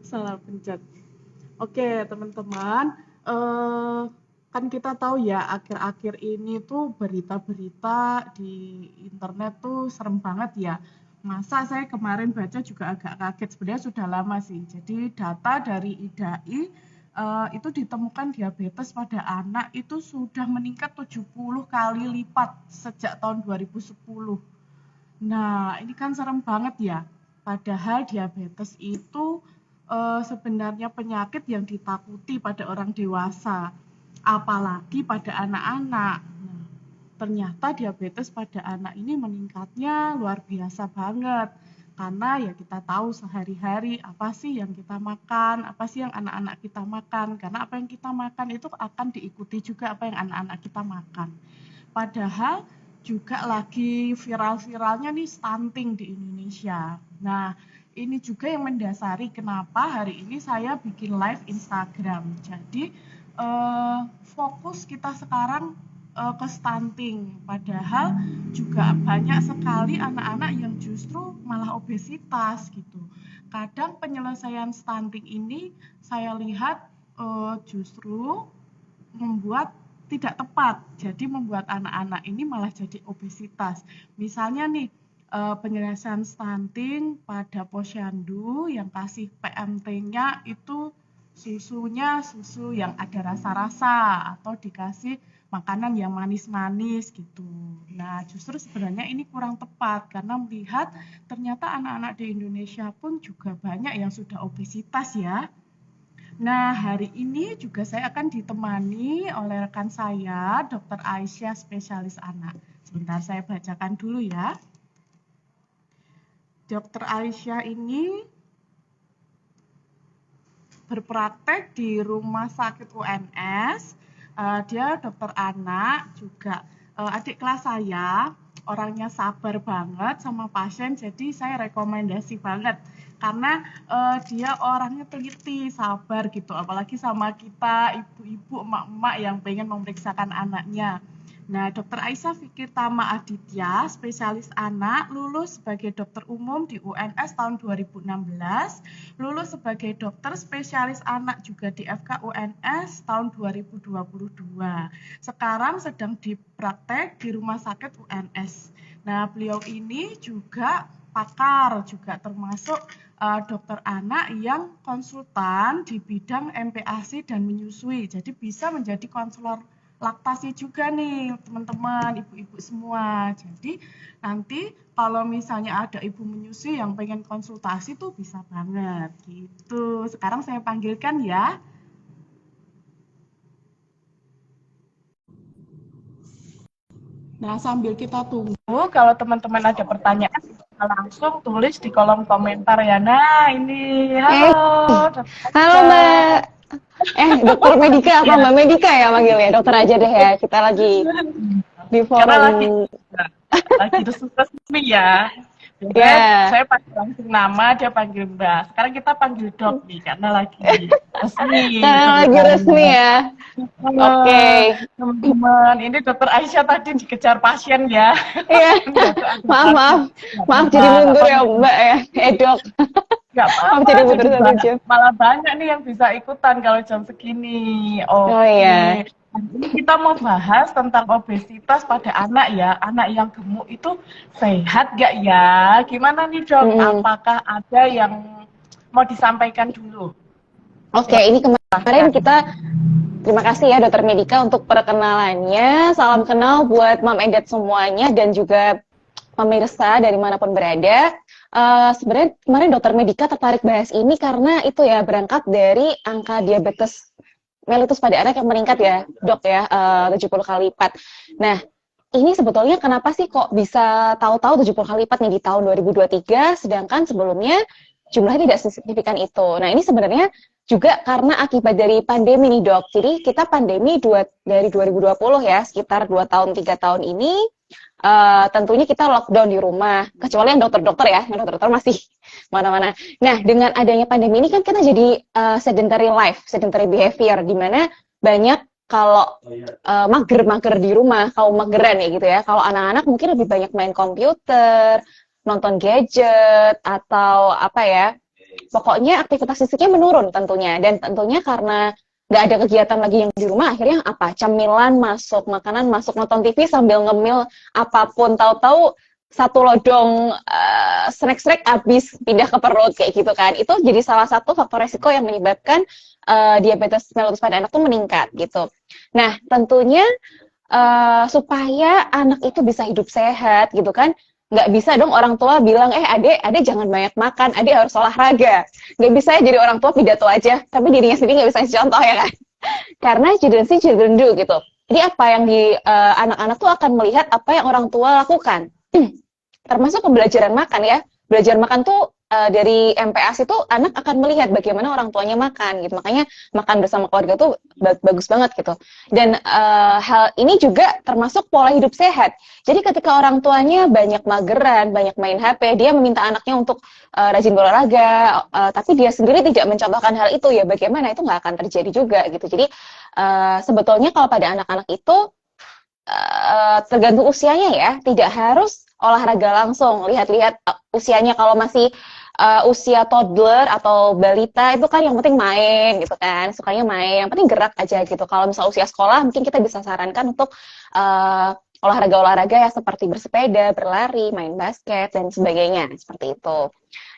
Salah pencet. Oke, teman-teman, kan kita tahu ya akhir-akhir ini tuh berita-berita di internet tuh serem banget ya. Masa saya kemarin baca juga agak kaget, sebenarnya sudah lama sih. Jadi data dari IDAI itu ditemukan diabetes pada anak itu sudah meningkat 70 kali lipat sejak tahun 2010. Nah, ini kan serem banget ya. Padahal diabetes itu sebenarnya penyakit yang ditakuti pada orang dewasa, apalagi pada anak-anak. Nah, ternyata diabetes pada anak ini meningkatnya luar biasa banget. Karena ya kita tahu sehari-hari apa sih yang kita makan, apa sih yang anak-anak kita makan. Karena apa yang kita makan itu akan diikuti juga apa yang anak-anak kita makan. Padahal juga lagi viral-viralnya nih stunting di Indonesia. Nah, ini juga yang mendasari kenapa hari ini saya bikin live Instagram. Jadi fokus kita sekarang ke stunting. Padahal juga banyak sekali anak-anak yang justru malah obesitas gitu. Kadang penyelesaian stunting ini saya lihat justru membuat tidak tepat, jadi membuat anak-anak ini malah jadi obesitas. Misalnya nih, penyelesaian stunting pada posyandu yang kasih PMT-nya itu susunya susu yang ada rasa-rasa atau dikasih makanan yang manis-manis gitu. Nah, justru sebenarnya ini kurang tepat karena melihat ternyata anak-anak di Indonesia pun juga banyak yang sudah obesitas ya. Nah, hari ini juga saya akan ditemani oleh rekan saya, Dr. Aisyah, spesialis anak. Sebentar saya bacakan dulu ya. Dr. Aisyah ini berpraktek di Rumah Sakit UNS. Dia dokter anak, juga adik kelas saya, orangnya sabar banget sama pasien, jadi saya rekomendasi banget karena dia orangnya teliti, sabar gitu, apalagi sama kita ibu-ibu, emak-emak yang pengen memeriksakan anaknya. Nah, Dr. Aisyah Fikri Tama Aditya, spesialis anak, lulus sebagai dokter umum di UNS tahun 2016, lulus sebagai dokter spesialis anak juga di FK UNS tahun 2022. Sekarang sedang dipraktek di Rumah Sakit UNS. Nah, beliau ini juga pakar, juga termasuk dokter anak yang konsultan di bidang MPASI dan menyusui. Jadi bisa menjadi konselor laktasi juga nih teman-teman, ibu-ibu semua. Jadi nanti kalau misalnya ada ibu menyusui yang pengen konsultasi tuh bisa banget gitu. Sekarang saya panggilkan ya. Nah, sambil kita tunggu, kalau teman-teman ada pertanyaan, bisa langsung tulis di kolom komentar ya. Nah, ini, halo, Halo Mbak. Dokter Medika apa ya, Mbak Medika ya manggilnya? Dokter aja deh ya. Kita lagi di karena forum. lagi resmi ya. Biasanya Ya. saya panggil langsung nama, dia panggil Mbak. Sekarang kita panggil Dok nih, karena lagi resmi Karena lagi resmi pernikahannya. ya. Oke. Teman-teman, ini Dokter Aisyah tadi dikejar pasien ya. Iya. Nggak tuh ada Maaf, tadi. maaf. Nggak Maaf apa-apa, jadi nggak mundur apa-apa. ya Mbak ya. Dok. Nggak Maaf apa-apa, jadi mundur jadi 1 jam. malah banyak nih yang bisa ikutan kalau jam segini. Oh Oke. iya. Hari ini kita mau bahas tentang obesitas pada anak ya. Anak yang gemuk itu sehat nggak ya? Gimana nih dok? Mm-mm. Apakah ada yang mau disampaikan dulu? Oke, ini kemarin Silahkan. kita terima kasih ya Dokter Medika untuk perkenalannya. Salam kenal buat Mam Edet semuanya dan juga pemirsa dari manapun berada. Sebenarnya kemarin Dokter Medika tertarik bahas ini karena itu ya berangkat dari angka diabetes mellitus pada anak yang meningkat ya dok ya, 70 kali lipat. Nah ini sebetulnya kenapa sih kok bisa tahu-tahu 70 kali lipat nih di tahun 2023 sedangkan sebelumnya jumlahnya tidak sesignifikan itu. Nah ini sebenarnya juga karena akibat dari pandemi nih dok. Jadi kita pandemi dari 2020 ya sekitar 2 tahun 3 tahun ini tentunya kita lockdown di rumah, kecuali yang dokter-dokter ya, yang dokter-dokter masih mana-mana. Nah, dengan adanya pandemi ini kan kita jadi sedentary life, sedentary behavior, di mana banyak kalau mager-mager di rumah, kaum mageran ya gitu ya. Kalau anak-anak mungkin lebih banyak main komputer, nonton gadget, atau apa ya, Pokoknya aktivitas fisiknya menurun tentunya, dan tentunya karena nggak ada kegiatan lagi yang di rumah, akhirnya apa? Camilan masuk, makanan masuk, nonton TV sambil ngemil apapun, tahu-tahu satu lodong snack-snack habis pindah ke perut kayak gitu kan. Itu jadi salah satu faktor resiko yang menyebabkan diabetes mellitus pada anak tuh meningkat gitu. Nah, tentunya supaya anak itu bisa hidup sehat gitu kan, nggak bisa dong orang tua bilang adek jangan banyak makan, adek harus olahraga. Nggak bisa jadi orang tua pidato aja tapi dirinya sendiri nggak bisa ngasih contoh ya kan. Karena children see children do gitu. Jadi apa yang di anak-anak tuh akan melihat apa yang orang tua lakukan. Termasuk pembelajaran makan ya. Belajar makan tuh dari MPAS itu anak akan melihat bagaimana orang tuanya makan gitu. Makanya makan bersama keluarga tuh bagus banget gitu. Dan hal ini juga termasuk pola hidup sehat. Jadi ketika orang tuanya banyak mageran, banyak main HP, dia meminta anaknya untuk rajin berolahraga, tapi dia sendiri tidak mencontohkan hal itu, ya bagaimana, itu nggak akan terjadi juga gitu. Jadi sebetulnya kalau pada anak-anak itu tergantung usianya ya, tidak harus olahraga langsung. Lihat-lihat usianya, kalau masih usia toddler atau balita itu kan yang penting main gitu kan, sukanya main, yang penting gerak aja gitu. Kalau misal usia sekolah mungkin kita bisa sarankan untuk olahraga-olahraga ya seperti bersepeda, berlari, main basket dan sebagainya seperti itu.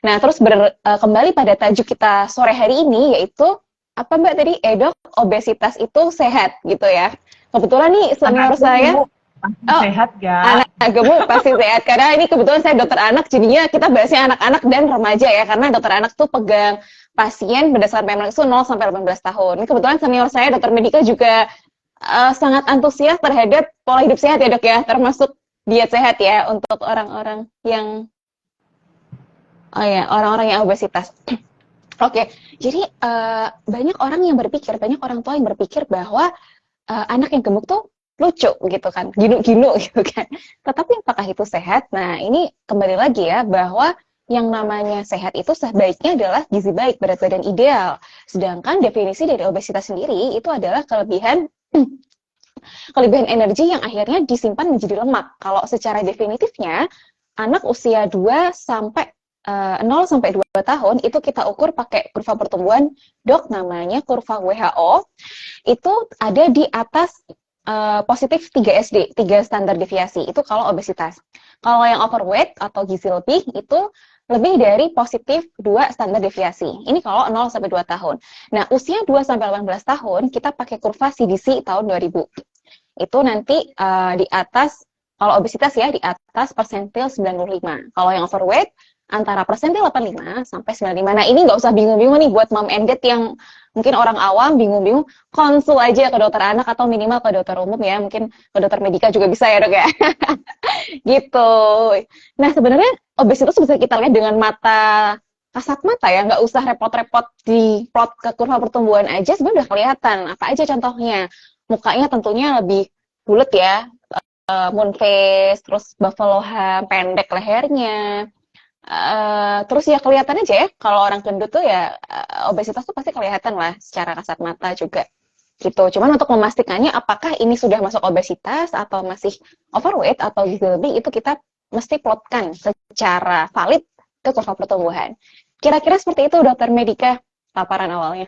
Nah, terus kembali pada tajuk kita sore hari ini, yaitu apa Mbak tadi? Dok, obesitas itu sehat gitu ya. Kebetulan nih senior saya sehat ya. anak gemuk pasti sehat, karena ini kebetulan saya dokter anak, jadinya kita bahasnya anak-anak dan remaja ya, karena dokter anak tuh pegang pasien berdasarkan Permenkes 0 sampai 18 tahun. Ini kebetulan senior saya dokter Medika juga sangat antusias terhadap pola hidup sehat ya dok ya, termasuk diet sehat ya untuk orang-orang yang orang-orang yang obesitas. Oke, jadi banyak orang tua yang berpikir bahwa anak yang gemuk tuh lucu gitu kan, ginu-ginu gitu kan. Tetapi apakah itu sehat? Nah, ini kembali lagi ya, bahwa yang namanya sehat itu sebaiknya adalah gizi baik, berat badan ideal. Sedangkan definisi dari obesitas sendiri itu adalah kelebihan energi yang akhirnya disimpan menjadi lemak. Kalau secara definitifnya, anak usia 2 sampai 0 sampai 2 tahun itu kita ukur pakai kurva pertumbuhan, dok, namanya kurva WHO. Itu ada di atas positif 3 SD, 3 standar deviasi. Itu kalau obesitas. Kalau yang overweight atau gizi lebih itu lebih dari positif 2 standar deviasi. Ini kalau 0 sampai 2 tahun. Nah, usia 2 sampai 18 tahun kita pakai kurva CDC tahun 2000. Itu nanti di atas, kalau obesitas ya, di atas persentil 95. Kalau yang overweight antara persentil 85 sampai 95. Nah, ini nggak usah bingung-bingung nih buat mom and dad yang mungkin orang awam bingung-bingung, konsul aja ke dokter anak atau minimal ke dokter umum ya, mungkin ke dokter medika juga bisa ya dok ya. Gitu. Nah, sebenarnya obesitas bisa kita lihat dengan mata kasat mata ya, nggak usah repot-repot di plot ke kurva pertumbuhan aja, sebenarnya udah kelihatan. Apa aja contohnya? Mukanya tentunya lebih bulat ya, moon face, terus buffalo hump, pendek lehernya. Terus ya kelihatan aja ya, kalau orang gendut tuh ya obesitas tuh pasti kelihatan lah secara kasat mata juga gitu. Cuman untuk memastikannya apakah ini sudah masuk obesitas atau masih overweight atau gizi lebih, itu kita mesti plotkan secara valid ke kurva pertumbuhan. Kira-kira seperti itu dokter Medika paparan awalnya.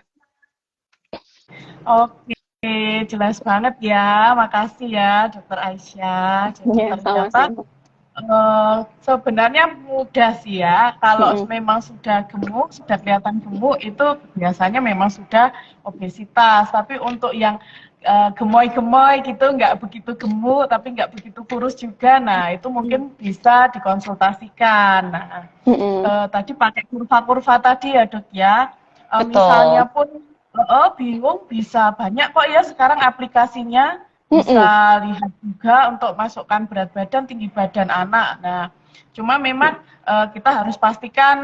Oke, jelas banget ya. Makasih ya dokter Aisyah. Jadi Ya, ternyata sama-sama. sebenarnya mudah sih ya. Kalau memang sudah gemuk, sudah kelihatan gemuk, itu biasanya memang sudah obesitas. Tapi untuk yang gemoy-gemoy gitu, nggak begitu gemuk, tapi nggak begitu kurus juga, nah itu mungkin bisa dikonsultasikan. Nah, tadi pakai kurva-kurva tadi ya dok ya. Misalnya Betul. pun bingung, bisa banyak kok ya sekarang aplikasinya. Bisa lihat juga untuk masukkan berat badan, tinggi badan anak. Nah, cuma memang kita harus pastikan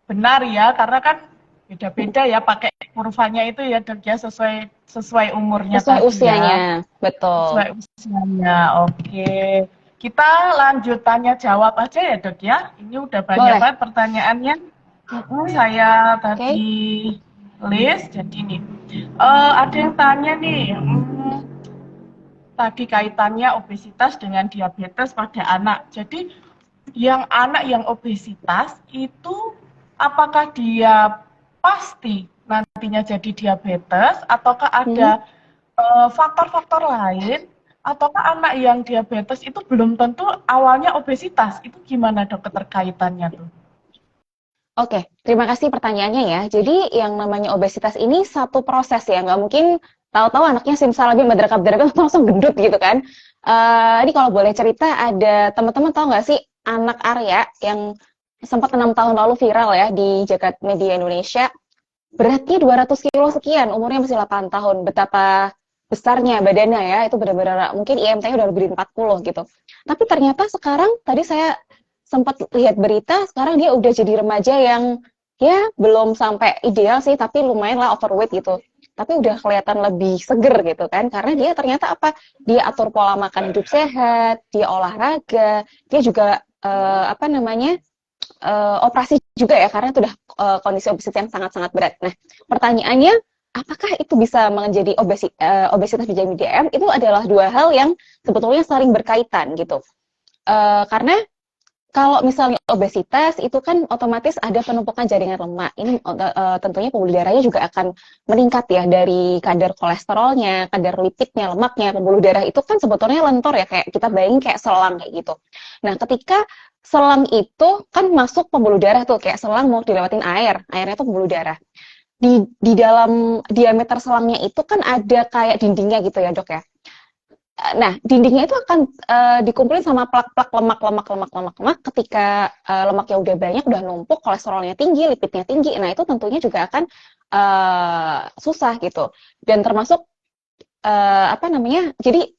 benar ya, karena kan beda-beda ya pakai kurvanya itu ya dok ya, sesuai umurnya Sesuai tadi ya. usianya, betul. Sesuai usianya. Oke. Kita lanjut tanya jawab aja ya dok ya. Ini udah banyak Boleh. banget pertanyaannya. Saya Oke. tadi list, jadi nih. Ada yang tanya nih, tadi kaitannya obesitas dengan diabetes pada anak. Jadi yang anak yang obesitas itu apakah dia pasti nantinya jadi diabetes ataukah Mhm. ada faktor-faktor lain ataukah anak yang diabetes itu belum tentu awalnya obesitas? Itu gimana dok keterkaitannya tuh? Oke, terima kasih pertanyaannya ya. Jadi yang namanya obesitas ini satu proses ya, nggak mungkin tahu-tahu anaknya simsalabim badrakat-badrakat langsung gendut gitu kan. Ini kalau boleh cerita, ada teman-teman tahu nggak sih anak Arya yang sempat 6 tahun lalu viral ya di jagat media Indonesia, beratnya 200 kilo sekian, umurnya masih 8 tahun. Betapa besarnya badannya ya, itu benar-benar mungkin IMT-nya udah lebih dari 40 gitu. Tapi ternyata sekarang, tadi saya sempat lihat berita, sekarang dia udah jadi remaja yang ya belum sampai ideal sih, tapi lumayan lah overweight gitu. Tapi udah kelihatan lebih seger gitu kan, karena dia ternyata apa? Dia atur pola makan hidup sehat, dia olahraga, dia juga apa namanya, operasi juga ya, karena itu udah kondisi obesitas yang sangat-sangat berat. Nah, pertanyaannya, apakah itu bisa menjadi obesitas menjadi DM? Itu adalah dua hal yang sebetulnya saling berkaitan gitu. Karena kalau misalnya obesitas itu kan otomatis ada penumpukan jaringan lemak. Ini tentunya pembuluh darahnya juga akan meningkat ya, dari kadar kolesterolnya, kadar lipidnya, lemaknya. Pembuluh darah itu kan sebetulnya lentor ya, kayak kita bayangin kayak selang kayak gitu. Nah, ketika selang itu kan masuk pembuluh darah tuh, kayak selang mau dilewatin air, airnya itu pembuluh darah. Di dalam diameter selangnya itu kan ada kayak dindingnya gitu ya, Dok ya. Nah, dindingnya itu akan dikumpulin sama plak-plak lemak. Ketika lemaknya udah banyak, udah numpuk, kolesterolnya tinggi, lipidnya tinggi. Nah, itu tentunya juga akan susah gitu. Dan termasuk apa namanya? Jadi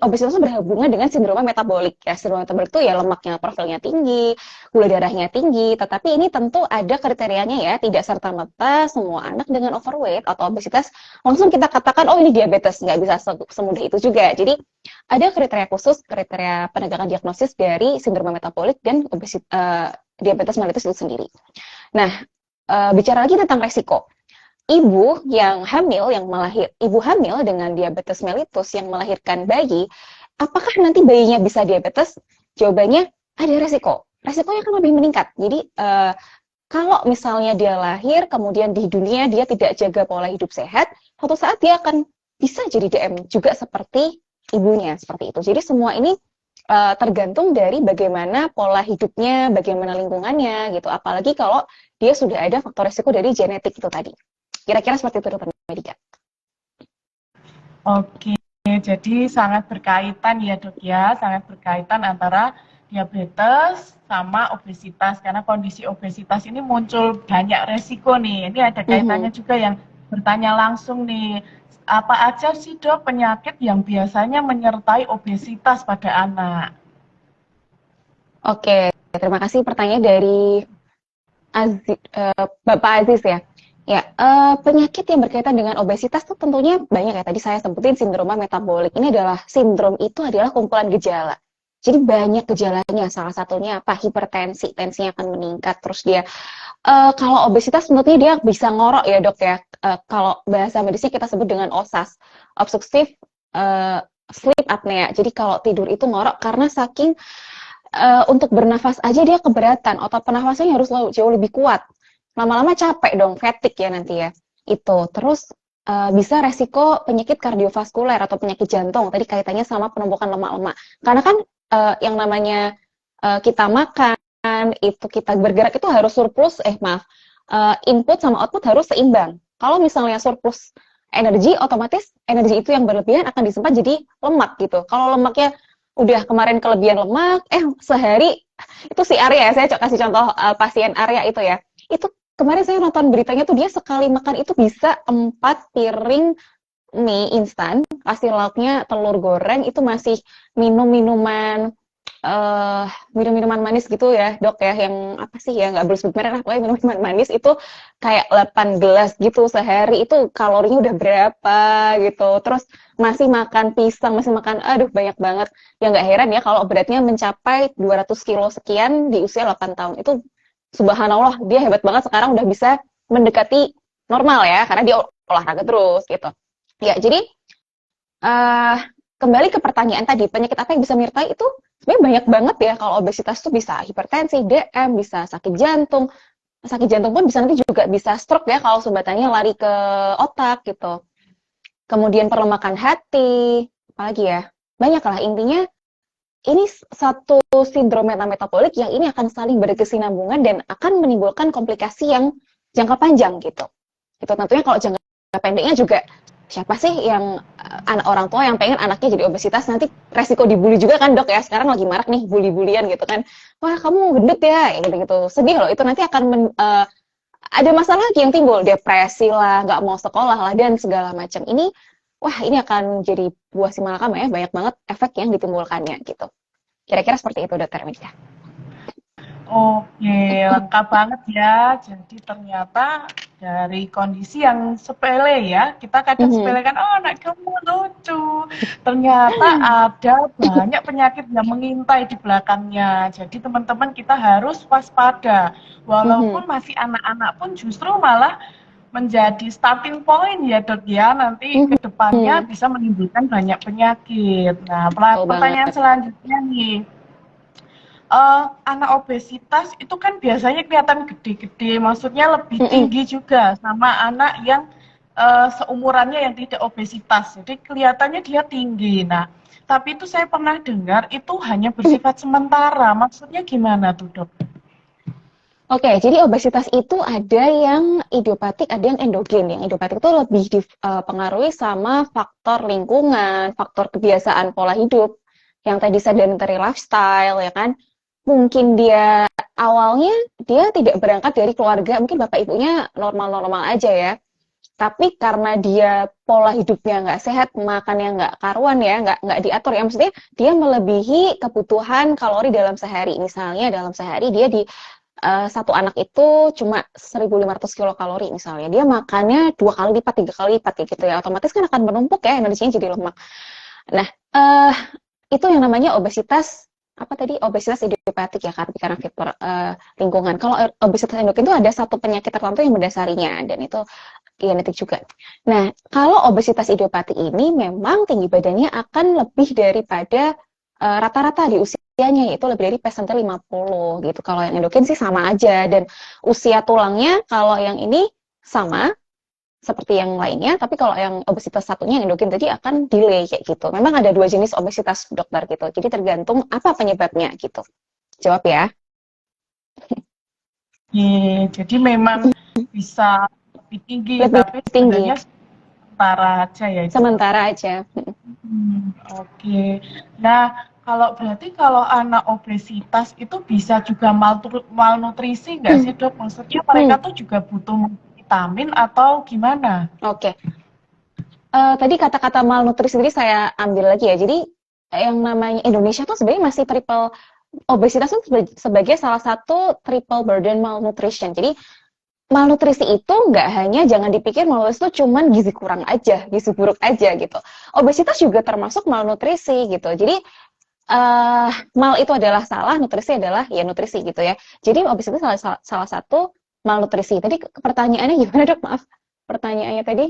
obesitas itu berhubungan dengan sindroma metabolik ya. Sindroma metabolik itu ya lemaknya profilnya tinggi, gula darahnya tinggi, tetapi ini tentu ada kriterianya ya, tidak serta-merta semua anak dengan overweight atau obesitas langsung kita katakan oh ini diabetes, nggak bisa semudah itu juga. Jadi ada kriteria khusus, kriteria penegakan diagnosis dari sindroma metabolik dan diabetes mellitus itu sendiri. Nah, bicara lagi tentang resiko. Ibu hamil dengan diabetes mellitus yang melahirkan bayi, apakah nanti bayinya bisa diabetes? Jawabannya ada resiko. Resikonya akan lebih meningkat. Jadi kalau misalnya dia lahir, kemudian di dunia dia tidak jaga pola hidup sehat, suatu saat dia akan bisa jadi DM juga seperti ibunya, seperti itu. Jadi semua ini tergantung dari bagaimana pola hidupnya, bagaimana lingkungannya, gitu. Apalagi kalau dia sudah ada faktor resiko dari genetik itu tadi. Kira-kira seperti itu, Dokter Medika. Oke, jadi sangat berkaitan ya dok ya, sangat berkaitan antara diabetes sama obesitas karena kondisi obesitas ini muncul banyak resiko nih. Ini ada Mhm. kaitannya juga yang bertanya langsung nih, apa aja sih dok penyakit yang biasanya menyertai obesitas pada anak? Oke, terima kasih pertanyaan dari Bapak Aziz ya. Ya, penyakit yang berkaitan dengan obesitas tuh tentunya banyak ya. Tadi saya sebutin sindroma metabolik. Ini adalah sindrom itu adalah kumpulan gejala. Jadi banyak gejalanya. Salah satunya apa? Hipertensi, tensinya akan meningkat. Terus dia kalau obesitas menurutnya dia bisa ngorok ya dok ya. Kalau bahasa medisnya kita sebut dengan OSAS, obstructive uh, sleep apnea. Jadi kalau tidur itu ngorok karena saking untuk bernafas aja dia keberatan, otot pernafasannya harus jauh lebih kuat. Lama-lama capek dong, fatigue ya nanti ya. Itu. Terus bisa resiko penyakit kardiovaskuler atau penyakit jantung. Tadi kaitannya sama penumpukan lemak-lemak. Karena kan yang namanya kita makan, itu kita bergerak itu harus surplus, input sama output harus seimbang. Kalau misalnya surplus energi, otomatis energi itu yang berlebihan akan disimpan jadi lemak gitu. Kalau lemaknya udah kemarin kelebihan lemak, sehari itu si Arya ya, saya kasih contoh pasien Arya itu ya. Itu kemarin saya nonton beritanya tuh dia sekali makan itu bisa 4 piring mie instan, kasih lauknya telur goreng, itu masih minum minuman minum-minuman manis gitu ya, Dok ya, yang apa sih ya, nggak boleh sebut merek lah, pokoknya minuman manis itu kayak 8 gelas gitu sehari, itu kalorinya udah berapa gitu. Terus masih makan pisang, masih makan, aduh banyak banget. Ya nggak heran ya kalau beratnya mencapai 200 kilo sekian di usia 8 tahun. Itu subhanallah, dia hebat banget sekarang udah bisa mendekati normal ya, karena dia olahraga terus gitu. Ya, jadi uh, kembali ke pertanyaan tadi, penyakit apa yang bisa menyertai itu sebenarnya banyak banget ya. Kalau obesitas tuh bisa hipertensi, DM, bisa sakit jantung, sakit jantung pun bisa nanti juga bisa stroke ya kalau sumbatannya lari ke otak gitu. Kemudian perlu makan hati, apalagi ya, banyak lah intinya. Ini satu sindrom metabolik yang ini akan saling berkesinambungan dan akan menimbulkan komplikasi yang jangka panjang gitu. Itu tentunya kalau jangka pendeknya juga siapa sih yang anak orang tua yang pengen anaknya jadi obesitas, nanti resiko dibully juga kan dok ya, sekarang lagi marak nih bully-bulian gitu kan, wah kamu gendut ya gitu-gitu, sedih loh itu nanti akan ada masalah lagi yang timbul, depresi lah, nggak mau sekolah lah, dan segala macam. Ini akan jadi buah si malakama ya, banyak banget efek yang ditimbulkannya gitu. Kira-kira seperti itu, Dokter Mika. Oke, lengkap banget ya. Jadi ternyata dari kondisi yang sepele ya, kita kadang sepelekan, oh anak kamu lucu. Ternyata ada banyak penyakit yang mengintai di belakangnya. Jadi teman-teman kita harus waspada. Walaupun masih anak-anak pun justru malah menjadi starting point ya dok ya, nanti ke depannya bisa menimbulkan banyak penyakit. Nah, pertanyaan selanjutnya nih, anak obesitas itu kan biasanya kelihatan gede-gede, maksudnya lebih tinggi juga sama anak yang seumurannya yang tidak obesitas, jadi kelihatannya dia tinggi. Nah, tapi itu saya pernah dengar itu hanya bersifat sementara, maksudnya gimana tuh dok? Oke, jadi obesitas itu ada yang idiopatik, ada yang endogen. Yang idiopatik itu lebih dipengaruhi sama faktor lingkungan, faktor kebiasaan pola hidup, yang tadi sedentary lifestyle, ya kan? Mungkin dia awalnya dia tidak berangkat dari keluarga, mungkin bapak ibunya normal-normal aja ya. Tapi karena dia pola hidupnya nggak sehat, makannya nggak karuan ya, nggak diatur ya, maksudnya dia melebihi kebutuhan kalori dalam sehari. Misalnya dalam sehari dia satu anak itu cuma 1.500 kilokalori misalnya, dia makannya 2 kali lipat, 3 kali lipat kayak gitu ya, otomatis kan akan menumpuk ya, energinya jadi lemak. Nah, itu yang namanya obesitas, apa tadi, obesitas idiopatik ya, karena faktor lingkungan. Kalau obesitas endogen itu ada satu penyakit tertentu yang mendasarinya, dan itu genetik juga. Nah, kalau obesitas idiopatik ini memang tinggi badannya akan lebih daripada rata-rata di usianya, yaitu lebih dari persentil 50 gitu. Kalau yang endogen sih sama aja, dan usia tulangnya kalau yang ini sama seperti yang lainnya, tapi kalau yang obesitas satunya yang endogen tadi akan delay kayak gitu. Memang ada dua jenis obesitas dokter gitu, jadi tergantung apa penyebabnya gitu. Jawab ya. Jadi memang bisa lebih tinggi, Lebih tapi tinggi. sebenarnya sementara aja ya itu dok. Sementara aja. Oke. Nah, kalau anak obesitas itu bisa juga malnutrisi nggak sih dok? Maksudnya mereka tuh juga butuh vitamin atau gimana? Oke. Tadi kata-kata malnutrisi tadi saya ambil lagi ya. Jadi yang namanya Indonesia tuh sebenarnya masih triple obesitas tuh sebagai salah satu triple burden malnutrition. Jadi malnutrisi itu nggak hanya, jangan dipikir malnutrisi itu cuman gizi kurang aja, gizi buruk aja gitu. Obesitas juga termasuk malnutrisi gitu. Jadi mal itu adalah salah, nutrisi adalah ya nutrisi gitu ya. Jadi obesitas salah satu malnutrisi. Tadi pertanyaannya gimana dok? Maaf, pertanyaannya tadi.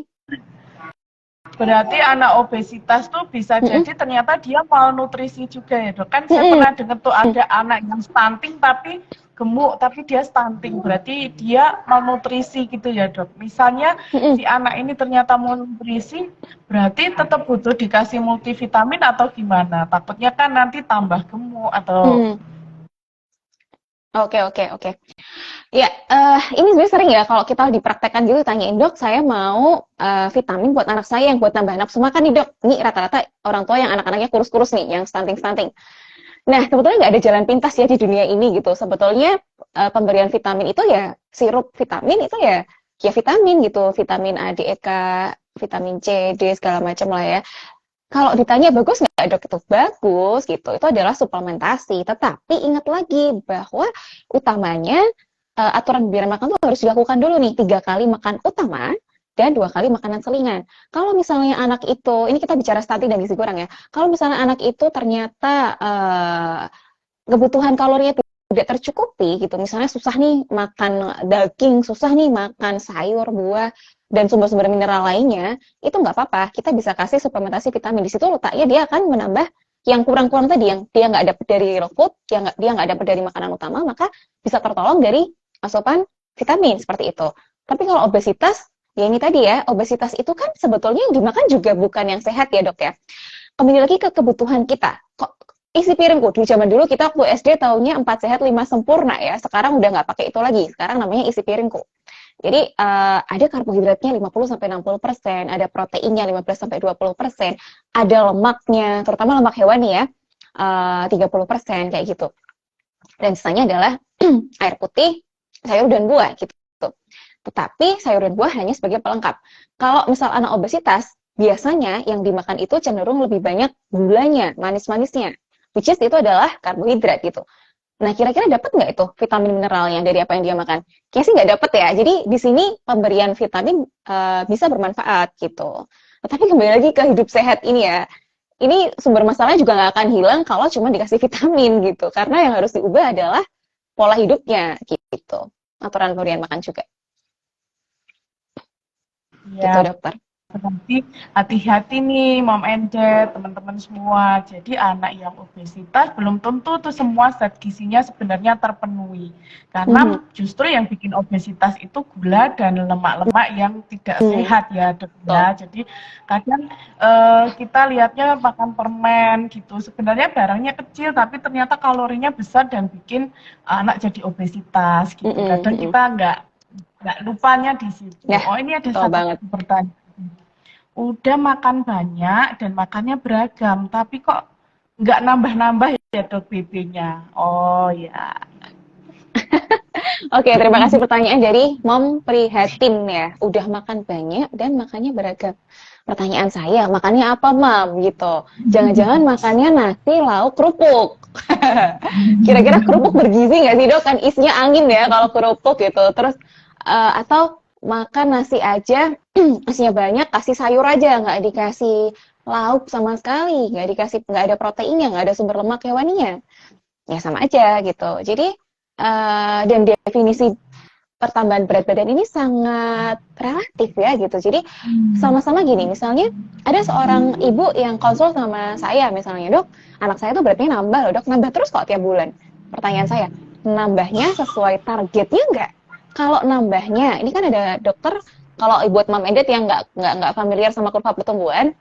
Berarti anak obesitas tuh bisa jadi ternyata dia malnutrisi juga ya dok. Kan saya pernah dengar tuh ada anak yang stunting tapi gemuk, tapi dia stunting. Berarti dia malnutrisi gitu ya dok. Misalnya si anak ini ternyata malnutrisi, berarti tetap butuh dikasih multivitamin atau gimana? Takutnya kan nanti tambah gemuk atau... Oke. Ya, ini sebenarnya sering ya kalau kita dipraktekkan gitu, tanyain dok, saya mau vitamin buat anak saya yang buat nambah nafsu makan nih dok. Ini rata-rata orang tua yang anak-anaknya kurus-kurus nih, yang stunting-stunting. Nah, sebetulnya nggak ada jalan pintas ya di dunia ini gitu. Sebetulnya pemberian vitamin itu ya, sirup vitamin itu ya vitamin gitu, vitamin A, D, E, K, vitamin C, D, segala macam lah ya. Kalau ditanya bagus nggak dok, itu bagus gitu, itu adalah suplementasi. Tetapi ingat lagi bahwa utamanya aturan pemberian makan tuh harus dilakukan dulu nih, 3 kali makan utama dan 2 kali makanan selingan. Kalau misalnya anak itu, ini kita bicara stunting dan gizi kurang ya, kalau misalnya anak itu ternyata kebutuhan kalorinya tidak tercukupi gitu, misalnya susah nih makan daging, susah nih makan sayur, buah, dan sumber-sumber mineral lainnya, itu nggak apa-apa, kita bisa kasih suplementasi vitamin. Di situ letaknya dia akan menambah yang kurang-kurang tadi, yang dia nggak dapat dari raw food, dia nggak dapat dari makanan utama, maka bisa tertolong dari asupan vitamin seperti itu. Tapi kalau obesitas, ya ini tadi ya, obesitas itu kan sebetulnya yang dimakan juga bukan yang sehat ya dok ya. Kembali lagi ke kebutuhan kita. Kok isi piringku, di zaman dulu kita waktu SD taunya 4 sehat 5 sempurna ya, sekarang udah nggak pakai itu lagi, sekarang namanya isi piringku. Jadi ada karbohidratnya 50-60%, ada proteinnya 15-20%, ada lemaknya, terutama lemak hewani ya, 30% kayak gitu. Dan sisanya adalah air putih, sayur dan buah gitu. Tetapi sayur dan buah hanya sebagai pelengkap. Kalau misal anak obesitas, biasanya yang dimakan itu cenderung lebih banyak gulanya, manis-manisnya. Which is itu adalah karbohidrat gitu. Nah, kira-kira dapat nggak itu vitamin mineralnya dari apa yang dia makan? Kayaknya sih nggak dapat ya. Jadi di sini pemberian vitamin bisa bermanfaat gitu. Tetapi kembali lagi ke hidup sehat ini ya. Ini sumber masalahnya juga nggak akan hilang kalau cuma dikasih vitamin gitu. Karena yang harus diubah adalah pola hidupnya gitu. Aturan pemberian makan juga. Ya, Gitu dokter. berarti hati-hati nih mom and dad, teman-teman semua. Jadi anak yang obesitas belum tentu tuh semua zat gizinya sebenarnya terpenuhi. Karena justru yang bikin obesitas itu gula dan lemak-lemak yang tidak sehat ya dok ya. Jadi kadang kita lihatnya makan permen gitu. Sebenarnya barangnya kecil tapi ternyata kalorinya besar dan bikin anak jadi obesitas gitu. Kadang kita nggak lupanya di situ. Ya, Oh ini ada betul satu banget. pertanyaan. Udah makan banyak dan makannya beragam, tapi kok nggak nambah-nambah ya dok BB-nya? Oh ya. Oke, terima kasih pertanyaan dari Mom Prihatin ya. Udah makan banyak dan makannya beragam. Pertanyaan saya, makannya apa Mam? Gitu. Jangan-jangan makannya nasi, lauk, kerupuk. Kira-kira kerupuk bergizi nggak sih dok? Kan isinya angin ya kalau kerupuk gitu. Terus atau makan nasi aja, isinya banyak, kasih sayur aja, nggak dikasih lauk sama sekali, nggak ada proteinnya, nggak ada sumber lemak hewaninya. Ya sama aja gitu. Jadi dan definisi pertambahan berat badan ini sangat relatif ya gitu. Jadi sama-sama gini, misalnya ada seorang ibu yang konsul sama saya misalnya, dok, anak saya tuh beratnya nambah loh dok, nambah terus kok tiap bulan. Pertanyaan saya, nambahnya sesuai targetnya nggak? Kalau nambahnya, ini kan ada dokter, kalau buat mom and dad yang nggak familiar sama kurva pertumbuhan,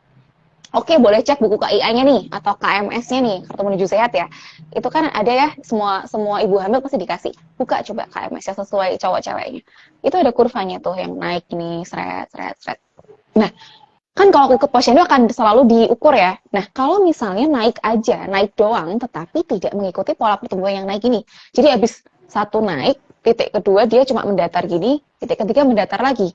oke, boleh cek buku KIA-nya nih atau KMS-nya nih, kartu menuju sehat ya. Itu kan ada ya, semua ibu hamil pasti dikasih. Buka coba KMS-nya sesuai cowok ceweknya. Itu ada kurvanya tuh yang naik nih, seret. Nah, kan kalau ikut posyandu akan selalu diukur ya. Nah, kalau misalnya naik aja, naik doang, tetapi tidak mengikuti pola pertumbuhan yang naik ini. Jadi habis satu naik, titik kedua dia cuma mendatar gini, titik ketiga mendatar lagi.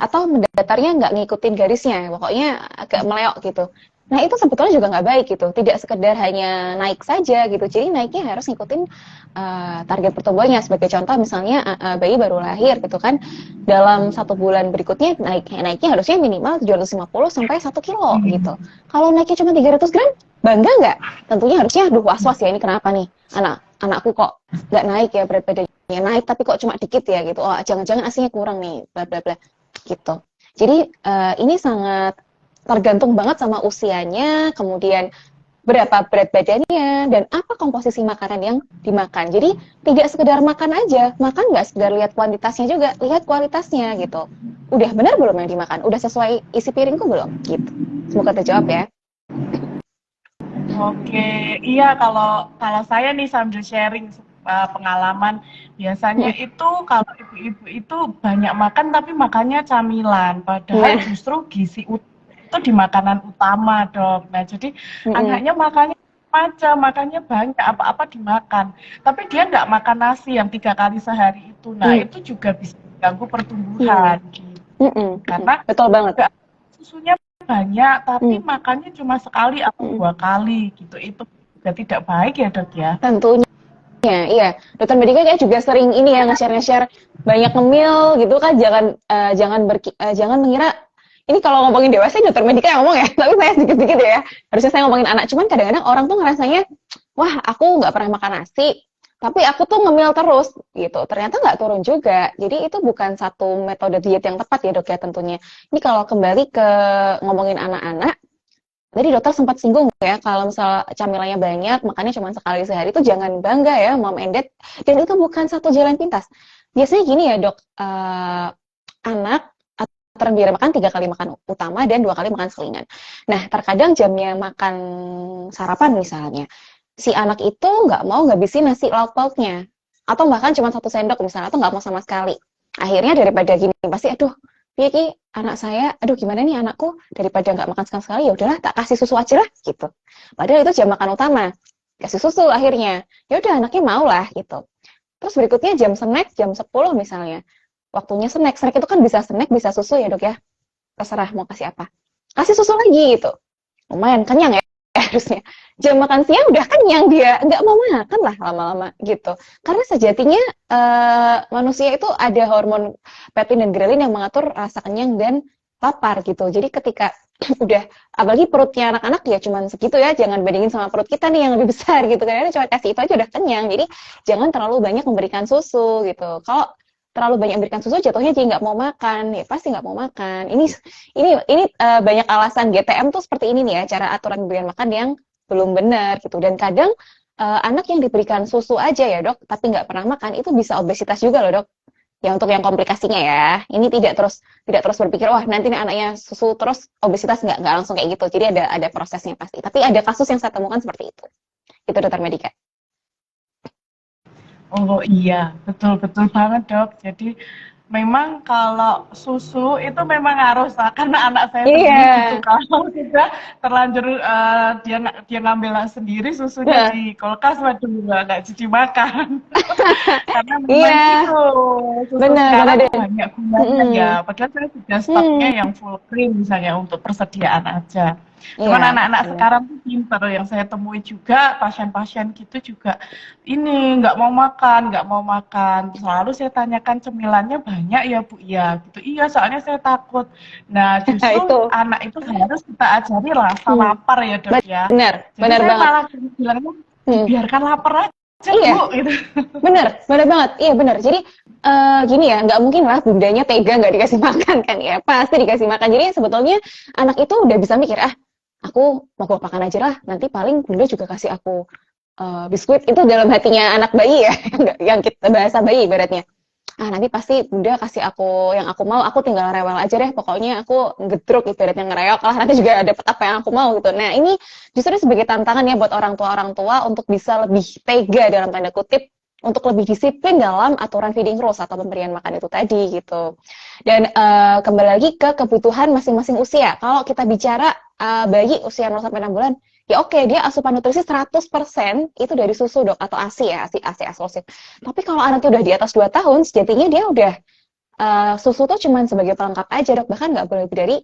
Atau mendatarnya nggak ngikutin garisnya, pokoknya agak meleok gitu. Nah itu sebetulnya juga nggak baik gitu, tidak sekedar hanya naik saja gitu, jadi naiknya harus ngikutin target pertumbuhannya. Sebagai contoh misalnya bayi baru lahir gitu kan, dalam 1 bulan berikutnya naiknya harusnya minimal 750 sampai 1 kilo gitu. Kalau naiknya cuma 300 gram, bangga nggak? Tentunya harusnya was-was ya, ini kenapa nih anakku kok nggak naik ya berat badannya, naik tapi kok cuma dikit ya gitu, oh jangan-jangan asinya kurang nih, bla bla bla gitu. Jadi ini sangat tergantung banget sama usianya, kemudian berapa berat badannya, dan apa komposisi makanan yang dimakan. Jadi tidak sekedar makan aja, makan nggak sekedar lihat kuantitasnya juga, lihat kualitasnya gitu. Udah benar belum yang dimakan? Udah sesuai isi piringku belum? Gitu. Semoga terjawab ya. Oke, iya kalau saya nih sambil sharing pengalaman, biasanya itu kalau ibu-ibu itu banyak makan tapi makannya camilan, padahal justru gizi itu di makanan utama dok. Nah jadi anaknya makannya macam, makannya banyak, apa-apa dimakan, tapi dia nggak makan nasi yang 3 kali sehari itu. Nah itu juga bisa mengganggu pertumbuhan gitu. Karena betul banget. Susunya banyak, tapi makannya cuma sekali atau 2 kali gitu. Itu juga tidak baik ya dok ya. Tentunya, iya. Dokter Medika kayak juga sering ini ya nge-share banyak ngemil gitu kan. Jangan mengira ini kalau ngomongin dewasa dokter Medika yang ngomong ya, tapi saya sedikit-sedikit ya. Harusnya saya ngomongin anak. Cuman kadang-kadang orang tuh ngerasanya, wah aku nggak pernah makan nasi, tapi aku tuh ngemil terus gitu. Ternyata nggak turun juga. Jadi itu bukan satu metode diet yang tepat ya dok ya tentunya. Ini kalau kembali ke ngomongin anak-anak, tadi dokter sempat singgung ya, kalau misal camilannya banyak, makannya cuma sekali sehari, itu jangan bangga ya, mom and dad. Dan itu bukan satu jalan pintas. biasanya gini ya dok, anak aturan biar makan 3 kali makan utama dan 2 kali makan selingan. Nah, terkadang jamnya makan sarapan misalnya, si anak itu nggak mau ngabisin nasi lauk pauknya, atau bahkan cuma 1 sendok misalnya, atau nggak mau sama sekali. Akhirnya daripada gini, pasti aduh, piye ki anak saya, aduh gimana nih anakku, daripada nggak makan sama sekali, ya udahlah tak kasih susu aja lah gitu. Padahal itu jam makan utama, kasih susu akhirnya. Ya udah anaknya mau lah gitu. Terus berikutnya jam snack, jam 10 misalnya. Waktunya snack. Snack itu kan bisa snack, bisa susu ya dok ya. Terserah mau kasih apa. Kasih susu lagi gitu. Lumayan kenyang ya harusnya. Jam makan siang udah kenyang dia. Nggak mau makan lah lama-lama gitu. Karena sejatinya manusia itu ada hormon peptin dan grelin yang mengatur rasa kenyang dan lapar gitu. Jadi ketika udah, apalagi perutnya anak-anak ya cuman segitu ya, jangan bandingin sama perut kita nih yang lebih besar gitu. Karena cuma kasih itu aja udah kenyang. Jadi jangan terlalu banyak memberikan susu gitu. Kalau terlalu banyak memberikan susu jatuhnya jadi nggak mau makan, ya pasti nggak mau makan. Ini banyak alasan GTM tuh seperti ini nih ya, cara aturan pemberian makan yang belum benar gitu. Dan kadang anak yang diberikan susu aja ya dok, tapi nggak pernah makan itu bisa obesitas juga loh dok. Ya untuk yang komplikasinya ya, ini tidak terus berpikir wah nanti nih anaknya susu terus obesitas, nggak langsung kayak gitu. Jadi ada prosesnya pasti. Tapi ada kasus yang saya temukan seperti itu. Itu dokter Medika. Oh iya, betul-betul banget dok. Jadi memang kalau susu itu memang harus, karena anak saya sendiri gitu, Iya, kalau sudah terlanjur dia ngambil sendiri susunya nah, di kulkas, waduh nggak jadi makan. Karena memang iya, gitu, susu benar benar sekarang deh. banyak gunanya ya. Mm-mm. Padahal saya sudah stoknya Mm, yang full cream misalnya untuk persediaan aja. Cuman iya, anak-anak benar. sekarang tuh pinter, yang saya temui juga pasien-pasien gitu juga ini nggak mau makan. Selalu saya tanyakan cemilannya banyak ya Bu ya, gitu. Iya, soalnya saya takut. Nah, justru Itu. anak itu harus kita ajari rasa Hmm. lapar ya Dok ya. Benar, Jadi benar saya banget. malah bilangnya Hmm. dibiarkan lapar aja Iya, Bu gitu. benar banget. Iya benar. Jadi gini ya, nggak mungkin lah bundanya tega nggak dikasih makan kan ya. Pasti dikasih makan. Jadi sebetulnya anak itu udah bisa mikir, ah, aku mau makan aja lah. Nanti paling bunda juga kasih aku biskuit. Itu dalam hatinya anak bayi ya, yang kita bahasa bayi ibaratnya. Ah nanti pasti bunda kasih aku yang aku mau, aku tinggal rewel aja deh, pokoknya aku ngedruk ibaratnya ngereok lah, nanti juga dapet apa yang aku mau gitu. Nah ini justru sebagai tantangan ya buat orang tua untuk bisa lebih tega dalam tanda kutip, untuk lebih disiplin dalam aturan feeding rules atau pemberian makan itu tadi gitu. Dan kembali lagi ke kebutuhan masing-masing usia. Kalau kita bicara bayi usia 0 sampai 6 bulan, ya oke, dia asupan nutrisi 100% itu dari susu dok, atau ASI ya, ASI eksklusif. Tapi kalau anaknya udah di atas 2 tahun, sejatinya dia udah susu tuh cuman sebagai pelengkap aja dok, bahkan nggak boleh lebih dari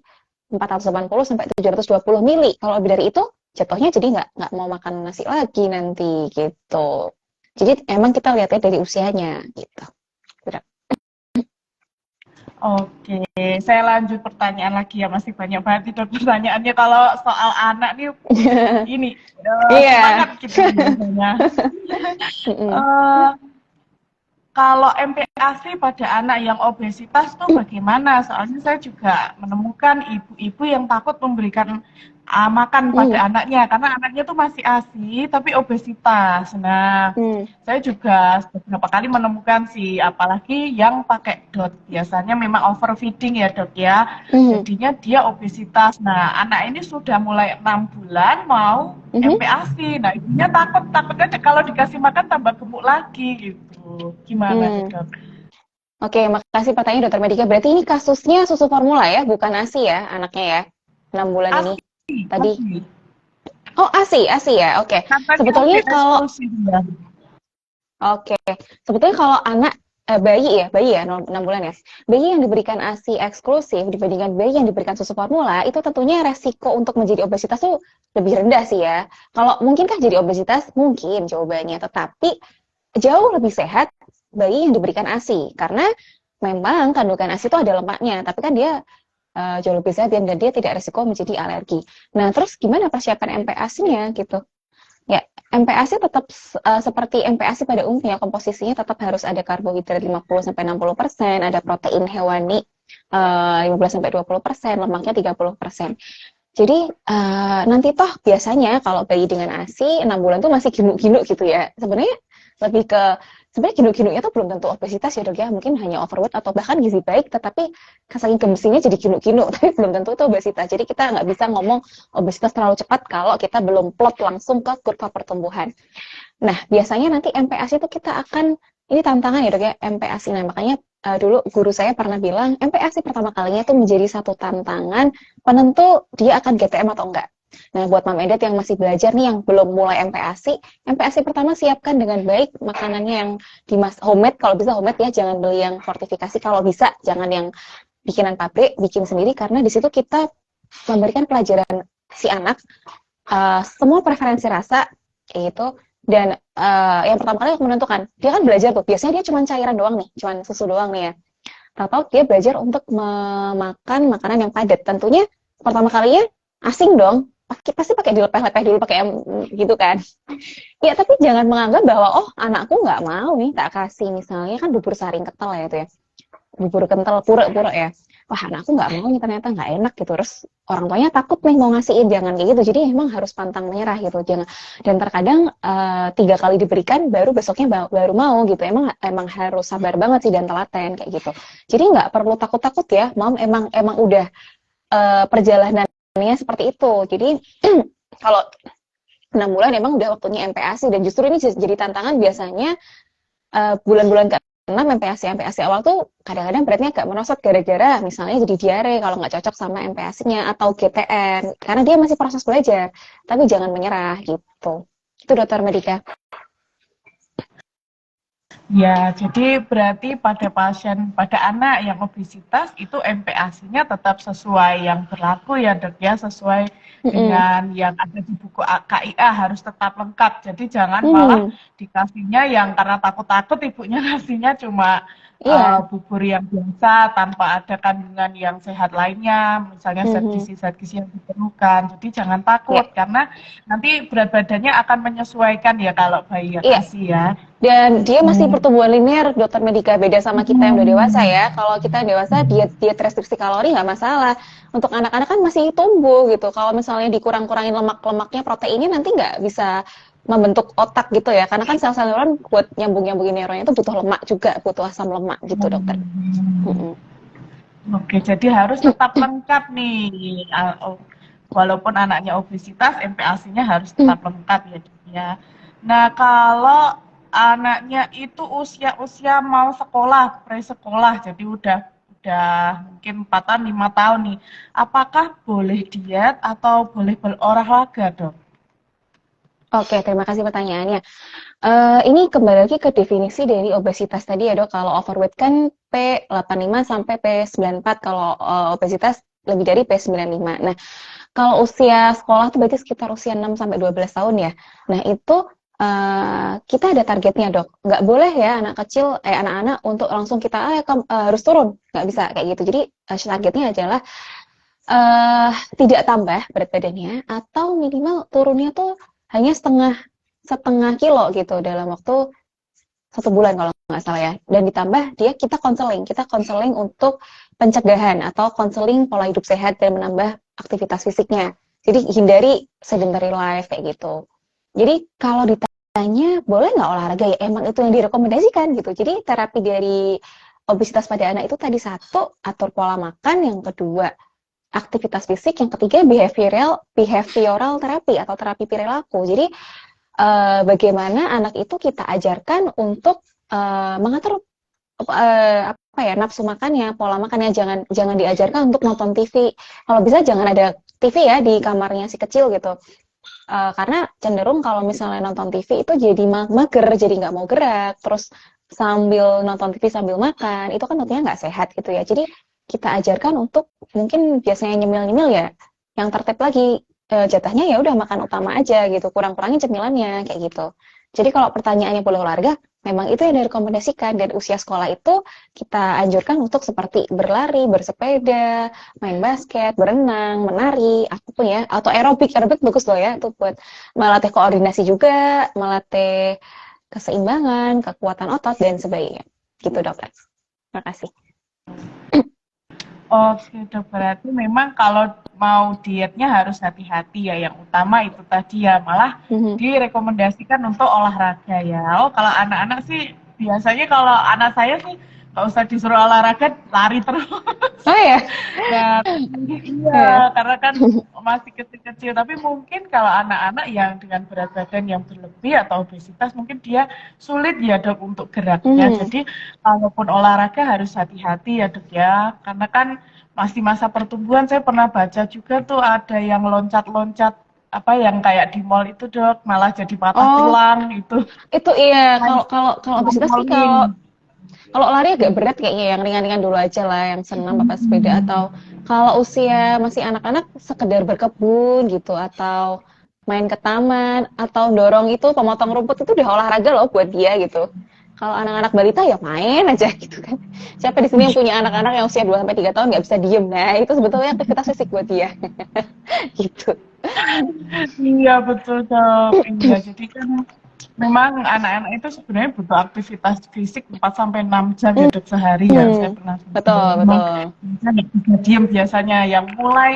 480 sampai 720 mili. Kalau lebih dari itu, jatuhnya jadi nggak mau makan nasi lagi nanti gitu. Jadi emang kita lihatnya dari usianya gitu. Udah. Oke, saya lanjut pertanyaan lagi ya, masih banyak banget nih Dok pertanyaannya. Kalau soal anak nih ini Iya. semangat kita biasanya. Eh, Kalau MPASI pada anak yang obesitas tuh bagaimana? Soalnya saya juga menemukan ibu-ibu yang takut memberikan makan Hmm. pada anaknya karena anaknya tuh masih ASI tapi obesitas. Nah, Hmm. saya juga beberapa kali menemukan sih, apalagi yang pakai DOT. Biasanya memang overfeeding ya dok ya. Hmm. Jadinya dia obesitas. Nah, anak ini sudah mulai 6 bulan mau Mhm. MPASI. Nah, ibunya takutnya kalau dikasih makan tambah gemuk lagi gitu. Gimana tuh Hmm. dok? Oke, makasih pertanyaan dokter Medika. Berarti ini kasusnya susu formula ya, bukan ASI ya anaknya ya, 6 bulan ini. ASI, Tadi, ASI. oh ASI ya, oke. Katanya ASI Sebetulnya kalau eksklusif ya. Oke, sebetulnya kalau anak bayi ya 6 bulan ya. Bayi yang diberikan ASI eksklusif dibandingkan bayi yang diberikan susu formula itu tentunya resiko untuk menjadi obesitas tuh lebih rendah sih ya. Kalau mungkinkah jadi obesitas? Mungkin jawabannya, tetapi jauh lebih sehat bayi yang diberikan ASI karena memang kandungan ASI itu ada lemaknya, tapi kan dia jauh lebih sehat dan dia tidak resiko menjadi alergi. Nah, terus gimana persiapan MPASI-nya gitu? Ya, MPASI tetap seperti MPASI pada umumnya, komposisinya tetap harus ada karbohidrat 50-60%, ada protein hewani 15-20%, lemaknya 30%. Jadi nanti toh biasanya kalau bayi dengan ASI 6 bulan tuh masih ginuk-ginuk gitu ya. Sebenarnya lebih ke sebenarnya kinuk-kinuknya tuh belum tentu obesitas ya dok ya, mungkin hanya overweight atau bahkan gizi baik, tetapi saking gemesinya jadi kinuk-kinuk, tapi belum tentu itu obesitas. Jadi kita nggak bisa ngomong obesitas terlalu cepat kalau kita belum plot langsung ke kurva pertumbuhan. Nah, biasanya nanti MPASI itu kita akan, ini tantangan ya dok ya, MPASI. Nah, makanya dulu guru saya pernah bilang, MPASI pertama kalinya itu menjadi satu tantangan penentu dia akan GTM atau enggak. Nah, buat Mam Edet yang masih belajar nih, yang belum mulai MPASI pertama siapkan dengan baik makanannya yang homemade, kalau bisa homemade ya, jangan beli yang fortifikasi, kalau bisa jangan yang bikinan pabrik, bikin sendiri, karena di situ kita memberikan pelajaran si anak semua preferensi rasa kayak gitu. Dan yang pertama kali aku menentukan, dia kan belajar tuh, biasanya dia cuma cairan doang nih, cuma susu doang nih ya. Tahu-tahu dia belajar untuk memakan makanan yang padat. Tentunya pertama kalinya asing dong, pasti pakai dilepeh-lepeh dulu pakai gitu kan. Ya tapi jangan menganggap bahwa oh anakku nggak mau nih tak kasih, misalnya kan bubur saring kental ya itu ya, bubur kental pura-pura ya, wah anakku nggak mau nih, ternyata nggak enak gitu, terus orang tuanya takut nih mau ngasihin, jangan kayak gitu. Jadi emang harus pantang menyerah gitu, jangan. Dan terkadang 3 kali diberikan baru besoknya baru mau gitu, emang harus sabar banget sih dan telaten kayak gitu. Jadi nggak perlu takut-takut ya, Mam, emang udah perjalanannya seperti itu. Jadi kalau 6 bulan emang udah waktunya MPASI, dan justru ini jadi tantangan biasanya bulan-bulan ke-6 MPASI awal tuh kadang-kadang beratnya agak merosot gara-gara misalnya jadi diare kalau nggak cocok sama MPASI-nya atau GTN, karena dia masih proses belajar. Tapi jangan menyerah gitu. Itu Dokter Medika. Ya, jadi berarti pada anak yang obesitas itu MPASI-nya tetap sesuai yang berlaku ya dok ya, sesuai dengan yang ada di buku KIA, harus tetap lengkap. Jadi jangan malah dikasihnya yang karena takut-takut ibunya kasihnya cuma bubur yang biasa tanpa ada kandungan yang sehat lainnya, misalnya zat gizi yang diperlukan. Jadi jangan takut karena nanti berat badannya akan menyesuaikan ya kalau bayi kasih ya. Dan dia masih pertumbuhan linear, Dokter Medika, beda sama kita yang udah dewasa ya. Kalau kita dewasa diet restriksi kalori nggak masalah. Untuk anak-anak kan masih tumbuh gitu. Kalau misalnya dikurang-kurangin lemaknya, proteinnya nanti nggak bisa membentuk otak gitu ya. Karena kan sel-sel neuron buat nyambungin neuronnya itu butuh lemak juga, butuh asam lemak gitu dokter. Oke, jadi harus tetap lengkap nih. Walaupun anaknya obesitas, MPASI-nya harus tetap lengkap ya. Nah, kalau anaknya itu usia mau sekolah, pre-sekolah, jadi udah mungkin 4 tahun, 5 tahun nih. Apakah boleh diet atau boleh berolahraga, dok? Oke, terima kasih pertanyaannya. Ini kembali lagi ke definisi dari obesitas tadi ya dok. Kalau overweight kan P85 sampai P94, kalau obesitas lebih dari P95. Nah, kalau usia sekolah itu berarti sekitar usia 6 sampai 12 tahun ya. Nah, itu kita ada targetnya dok. Nggak boleh ya anak-anak untuk langsung kita harus turun. Nggak bisa kayak gitu. Jadi targetnya adalah tidak tambah berat badannya, atau minimal turunnya tuh hanya setengah kilo gitu dalam waktu 1 bulan kalau nggak salah ya. Dan ditambah kita konseling untuk pencegahan atau konseling pola hidup sehat dan menambah aktivitas fisiknya. Jadi hindari sedentary life kayak gitu. Jadi kalau ditanya boleh nggak olahraga, ya emang itu yang direkomendasikan gitu. Jadi terapi dari obesitas pada anak itu tadi, 1, atur pola makan, yang kedua aktivitas fisik, yang ketiga behavioral terapi atau terapi perilaku. Jadi bagaimana anak itu kita ajarkan untuk mengatur nafsu makannya, pola makannya. Jangan diajarkan untuk nonton TV. Kalau bisa jangan ada TV ya di kamarnya si kecil gitu. Karena cenderung kalau misalnya nonton TV itu jadi mager, jadi nggak mau gerak, terus sambil nonton TV sambil makan, itu kan tentunya nggak sehat gitu ya. Jadi kita ajarkan untuk mungkin biasanya nyemil-nyemil ya, yang tertib lagi, jatahnya ya udah makan utama aja gitu, kurang-kurangin cemilannya kayak gitu. Jadi kalau pertanyaannya boleh olahraga, memang itu yang direkomendasikan. Dan usia sekolah itu kita anjurkan untuk seperti berlari, bersepeda, main basket, berenang, menari, apapun ya, atau aerobik bagus loh ya, itu buat melatih koordinasi juga, melatih keseimbangan, kekuatan otot dan sebagainya. Gitu dokter. Terima kasih. Oke dok, berarti memang kalau mau dietnya harus hati-hati ya. Yang utama itu tadi ya, malah direkomendasikan untuk olahraga ya. Kalau anak-anak sih biasanya kalau anak saya sih nggak usah disuruh olahraga, lari terus. Oh ya? Nah, Ya. iya, karena kan masih kecil-kecil. Tapi mungkin kalau anak-anak yang dengan berat badan yang berlebih atau obesitas, mungkin dia sulit ya dok untuk geraknya. Mhm. Jadi, kalaupun olahraga harus hati-hati ya dok ya. Karena kan masih masa pertumbuhan. Saya pernah baca juga tuh ada yang loncat-loncat apa yang kayak di mall itu dok, malah jadi patah Oh, tulang itu. itu iya. Kan Kalau kalau kalau obesitas sih trampolin. kalau lari agak berat kayaknya yang ringan-ringan dulu aja lah, yang senam pakai sepeda atau kalau usia masih anak-anak sekedar berkebun gitu atau main ke taman atau dorong itu pemotong rumput itu udah olahraga loh buat dia gitu. Kalau anak-anak balita ya main aja gitu kan. Siapa di sini yang punya anak-anak yang usia 2 sampai 3 tahun nggak bisa diem. Nah, itu sebetulnya aktivitas fisik buat dia. Gitu. Iya betul dok. Iya jadi kan memang anak-anak itu sebenarnya butuh aktivitas fisik 4 sampai 6 jam ya dok sehari ya. Saya Hmm, pernah dengar. betul, Memang betul. bisa nggak bisa diem biasanya yang mulai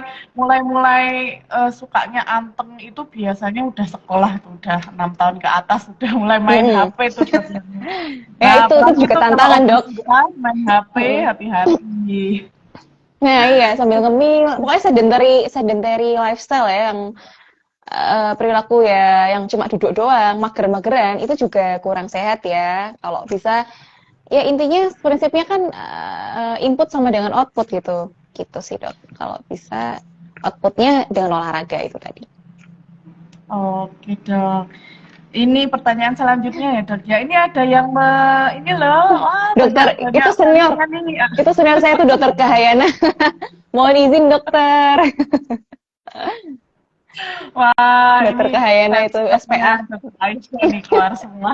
sukanya anteng itu biasanya udah sekolah tuh udah 6 tahun ke atas udah mulai main Mm-mm. HP tuh dok. Ya Nah itu apalagi juga tuh kalau tantangan dok. obesitas main HP Mm-mm. hati-hati. Nah iya sambil ngemil, pokoknya sedentary lifestyle ya yang perilaku ya yang cuma duduk doang, mager-mageran itu juga kurang sehat ya. Kalau bisa ya intinya prinsipnya kan input sama dengan output gitu. Gitu sih, Dok. Kalau bisa outputnya dengan olahraga itu tadi. Oke dok. Ini pertanyaan selanjutnya ya dok ya. Ini ada yang ini loh, wah banyak Dokter banyak fansnya nih. itu senior saya itu Dokter Kahayana. Mohon izin, Dokter. Wah Dokter ini Kahayana fans itu clubnya SPA. dok Aisyah nih keluar semua.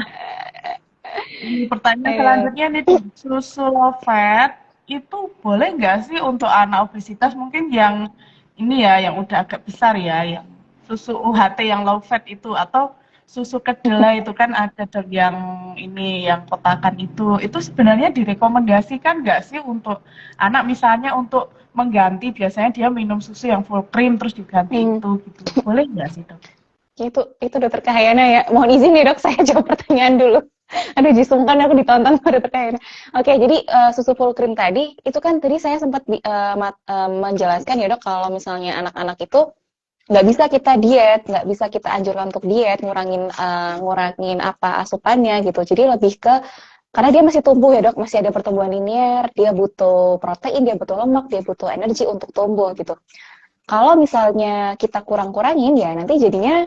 Ini pertanyaan Ayo. selanjutnya nih dok. Susu low fat itu boleh nggak sih untuk anak obesitas mungkin yang ini ya yang udah agak besar ya, yang susu UHT yang low fat itu atau susu kedelai itu kan ada dok yang ini yang kotakan itu sebenarnya direkomendasikan nggak sih untuk anak misalnya untuk mengganti biasanya dia minum susu yang full cream terus diganti Hmm. itu gitu boleh nggak sih dok? Itu Dokter Kahayana ya. Mohon izin nih, Dok, saya jawab pertanyaan dulu. Aduh, jisungkan aku ditonton sama Dokter Kahayana. Oke, jadi susu full cream tadi itu kan tadi saya sempat menjelaskan ya, Dok, kalau misalnya anak-anak itu nggak bisa kita diet, nggak bisa kita anjurkan untuk diet, ngurangin apa asupannya gitu. Jadi lebih ke karena dia masih tumbuh ya dok, masih ada pertumbuhan linier, dia butuh protein, dia butuh lemak, dia butuh energi untuk tumbuh gitu. Kalau misalnya kita kurang-kurangin ya nanti jadinya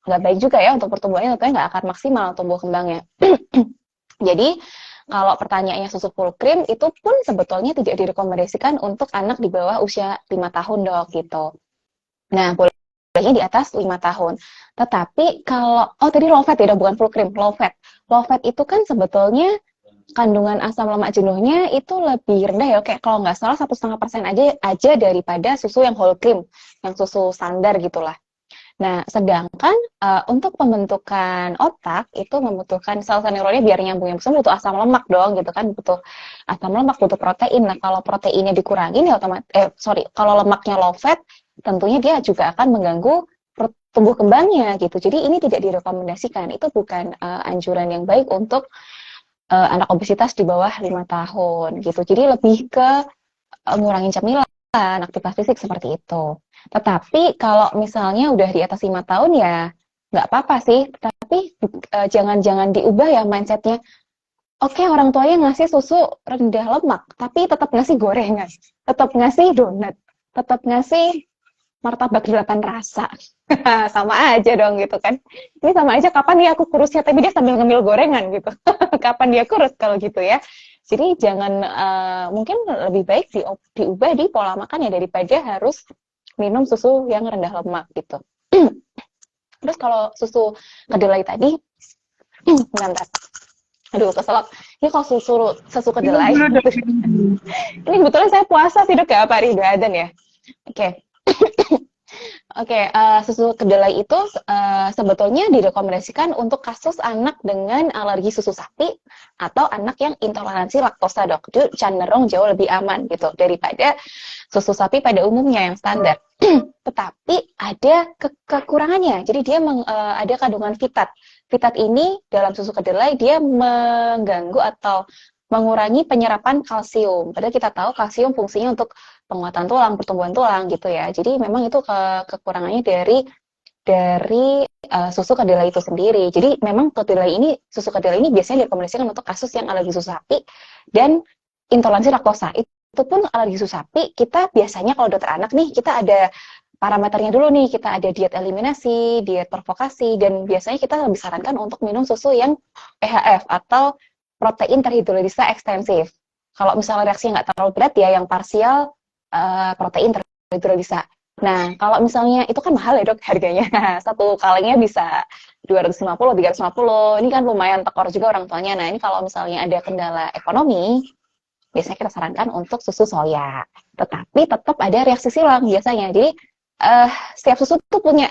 nggak baik juga ya untuk pertumbuhannya, tentunya nggak akan maksimal tumbuh kembangnya. Jadi kalau pertanyaannya susu full cream itu pun sebetulnya tidak direkomendasikan untuk anak di bawah usia 5 tahun dok gitu. Nah, bolehnya di atas 5 tahun. Tetapi kalau, oh tadi low fat ya, bukan full cream, low fat. Low fat itu kan sebetulnya kandungan asam lemak jenuhnya itu lebih rendah ya, kayak kalau nggak salah 1,5% aja daripada susu yang whole cream, yang susu standar gitulah. Nah, sedangkan untuk pembentukan otak itu membutuhkan sel-sel neuronnya biar nyambung-nyambung butuh asam lemak dong gitu kan, butuh asam lemak, butuh protein. Nah, kalau proteinnya dikurangin ya kalau lemaknya low fat, tentunya dia juga akan mengganggu tumbuh kembangnya gitu. Jadi ini tidak direkomendasikan. Itu bukan anjuran yang baik untuk anak obesitas di bawah 5 tahun gitu. Jadi lebih ke ngurangin cemilan, aktivitas fisik seperti itu. Tetapi kalau misalnya udah di atas 5 tahun ya nggak apa-apa sih, tapi jangan diubah ya mindsetnya. Oke, orang tuanya ngasih susu rendah lemak, tapi tetap ngasih gorengan, tetap ngasih donat, tetap ngasih martabak 8 rasa. Sama aja dong gitu kan. Ini sama aja kapan dia aku kurusnya, tapi dia sambil ngemil gorengan gitu. Kapan dia kurus kalau gitu ya. Jadi jangan mungkin lebih baik diubah di pola makan ya daripada harus minum susu yang rendah lemak gitu. Terus kalau susu kedelai tadi, bentar. Aduh, keselak. Ini kalau susu Minum kedelai, dulu dok, minum dulu. ini kebetulan saya puasa sih dok ya, apa hari udah adzan ya. Oke. Oke, susu kedelai itu sebetulnya direkomendasikan untuk kasus anak dengan alergi susu sapi atau anak yang intoleransi laktosa dok. Itu cenderung jauh lebih aman gitu daripada susu sapi pada umumnya yang standar. Tetapi ada kekurangannya. Jadi dia ada kandungan fitat. Fitat ini dalam susu kedelai dia mengganggu atau mengurangi penyerapan kalsium. Padahal kita tahu kalsium fungsinya untuk penguatan tulang, pertumbuhan tulang gitu ya. Jadi memang itu kekurangannya dari susu kedelai itu sendiri. Jadi memang susu kedelai ini biasanya direkomendasikan untuk kasus yang alergi susu sapi dan intoleransi laktosa. Itu pun alergi susu sapi, kita biasanya kalau dokter anak nih, kita ada parameternya dulu nih, kita ada diet eliminasi, diet provokasi, dan biasanya kita lebih sarankan untuk minum susu yang PHF atau protein terhidrolisa ekstensif. Kalau misalnya reaksinya nggak terlalu berat ya, yang parsial protein terhidrolisa. Nah, kalau misalnya itu kan mahal ya dok harganya, satu kalengnya bisa 250, 350, ini kan lumayan tekor juga orang tuanya. Nah, ini kalau misalnya ada kendala ekonomi, biasanya kita sarankan untuk susu soya. Tetapi tetap ada reaksi silang biasanya. Jadi, setiap susu tuh punya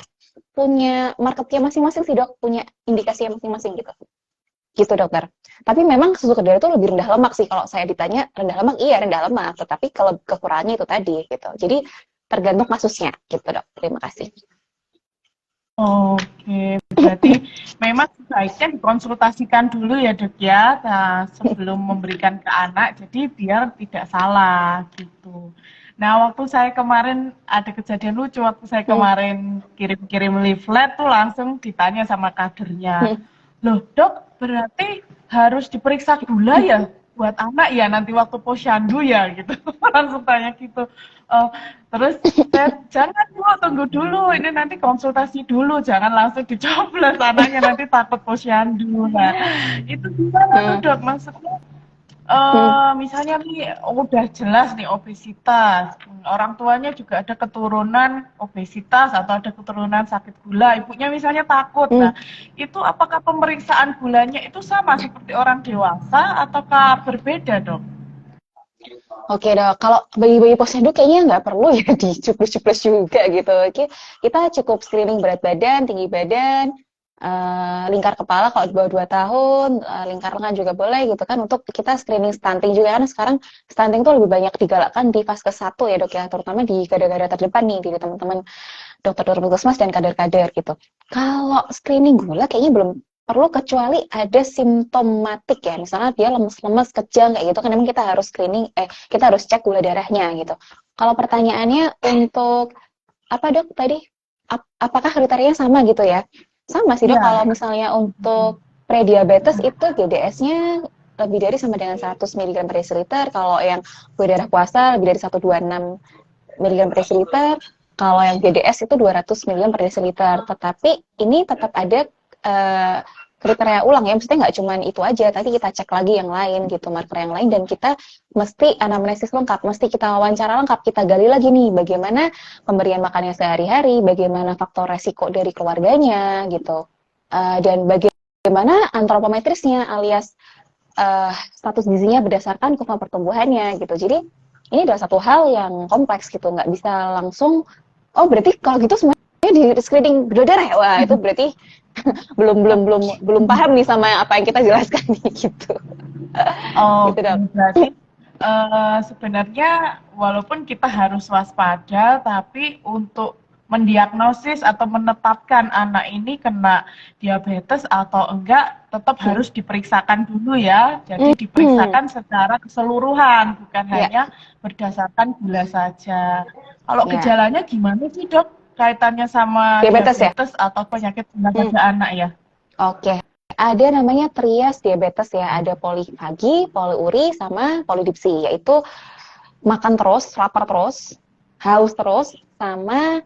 marketnya masing-masing sih dok, punya indikasinya masing-masing gitu. Gitu dokter. Tapi memang susu kedelai itu lebih rendah lemak sih. Kalau saya ditanya rendah lemak, iya rendah lemak. Tetapi kalau kekurangannya itu tadi gitu. Jadi tergantung kasusnya gitu dok. Terima kasih. Oke, berarti memang sebaiknya dikonsultasikan dulu ya dok ya, sebelum memberikan ke anak, jadi biar tidak salah gitu. Nah, waktu saya kemarin ada kejadian lucu, waktu saya kemarin kirim-kirim leaflet tuh langsung ditanya sama kadernya, loh dok, berarti harus diperiksa gula ya buat anak ya nanti waktu posyandu ya gitu. Langsung tanya gitu. Terus saya, jangan Bu, tunggu dulu, ini nanti konsultasi dulu, jangan langsung dicoblos anaknya nanti takut posyandu. Nah, itu gimana tuh dok? Maksudnya misalnya nih udah jelas nih obesitas, orang tuanya juga ada keturunan obesitas atau ada keturunan sakit gula, ibunya misalnya takut. Nah, itu apakah pemeriksaan gulanya itu sama seperti orang dewasa ataukah berbeda dok? Oke dok, kalau bayi-bayi posyandu kayaknya nggak perlu ya dicuplos-cuplos juga gitu. Oke, kita cukup screening berat badan, tinggi badan, lingkar kepala kalau di bawah 2 tahun, lingkar lengan juga boleh gitu kan, untuk kita screening stunting juga, karena sekarang stunting tuh lebih banyak digalakkan di fase 1 ya dok ya, terutama di garda-garda terdepan nih, di teman-teman dokter-dokter puskesmas dan kader-kader gitu. Kalau screening gula kayaknya belum perlu kecuali ada simptomatik ya, misalnya dia lemes-lemes, kejang kayak gitu kan, memang kita harus screening, kita harus cek gula darahnya gitu. Kalau pertanyaannya untuk apa dok tadi, apakah kriterianya sama gitu ya? Sama sih dok, Ya. kalau misalnya untuk prediabetes itu GDS-nya lebih dari sama dengan 100 mg per desiliter, kalau yang gula darah puasa lebih dari 126 mg per desiliter, kalau yang GDS itu 200 mg per desiliter. Tetapi ini tetap ada kriteria ulang ya, maksudnya nggak cuma itu aja, tapi kita cek lagi yang lain gitu, marker yang lain, dan kita mesti anamnesis lengkap, mesti kita wawancara lengkap, kita gali lagi nih bagaimana pemberian makannya sehari-hari, bagaimana faktor resiko dari keluarganya gitu, dan bagaimana antropometrisnya alias status gizinya berdasarkan kurva pertumbuhannya gitu. Jadi ini adalah satu hal yang kompleks gitu, nggak bisa langsung, oh berarti kalau gitu semuanya di screening gula darah ya, wah itu berarti belum paham nih sama apa yang kita jelaskan nih gitu. Oh, Gitu dok. berarti sebenarnya walaupun kita harus waspada, tapi untuk mendiagnosis atau menetapkan anak ini kena diabetes atau enggak, tetap harus diperiksakan dulu ya. Jadi diperiksakan secara keseluruhan, bukan hanya berdasarkan gula saja. Kalau gejalanya gimana sih dok? Kaitannya sama diabetes atau penyakit pada anak ya? Oke. Ada namanya trias diabetes ya, ada polifagi, poliuri, sama polidipsi, yaitu makan terus, lapar terus, haus terus, sama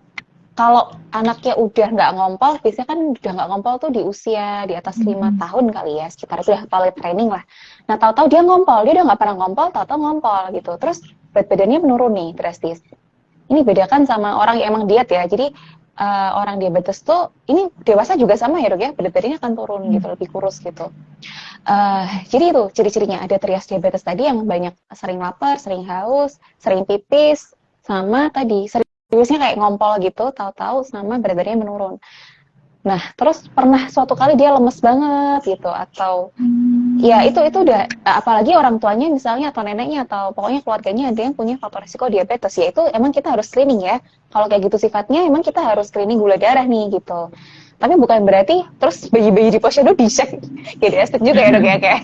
kalau anaknya udah nggak ngompol, biasanya kan udah nggak ngompol tuh di usia di atas 5 tahun kali ya, sekitar itu udah toilet training lah. Nah tahu-tahu dia ngompol, dia udah nggak pernah ngompol, tahu-tahu ngompol gitu, terus berat badannya menurun nih drastis. Ini bedakan sama orang yang emang diet ya, jadi orang diabetes tuh, ini dewasa juga sama ya dok ya, berat badannya akan turun gitu, lebih kurus gitu. Jadi itu ciri-cirinya, ada trias diabetes tadi yang banyak sering lapar, sering haus, sering pipis, sama tadi seriusnya kayak ngompol gitu, tahu-tahu sama berat badannya menurun. Nah terus pernah suatu kali dia lemes banget gitu, atau ya itu udah apalagi orang tuanya misalnya atau neneknya atau pokoknya keluarganya ada yang punya faktor risiko diabetes, ya itu emang kita harus screening ya. Kalau kayak gitu sifatnya emang kita harus screening gula darah nih gitu. Tapi bukan berarti terus bayi-bayi di posyandu di-check gitu ya, juga ya dok ya, kayak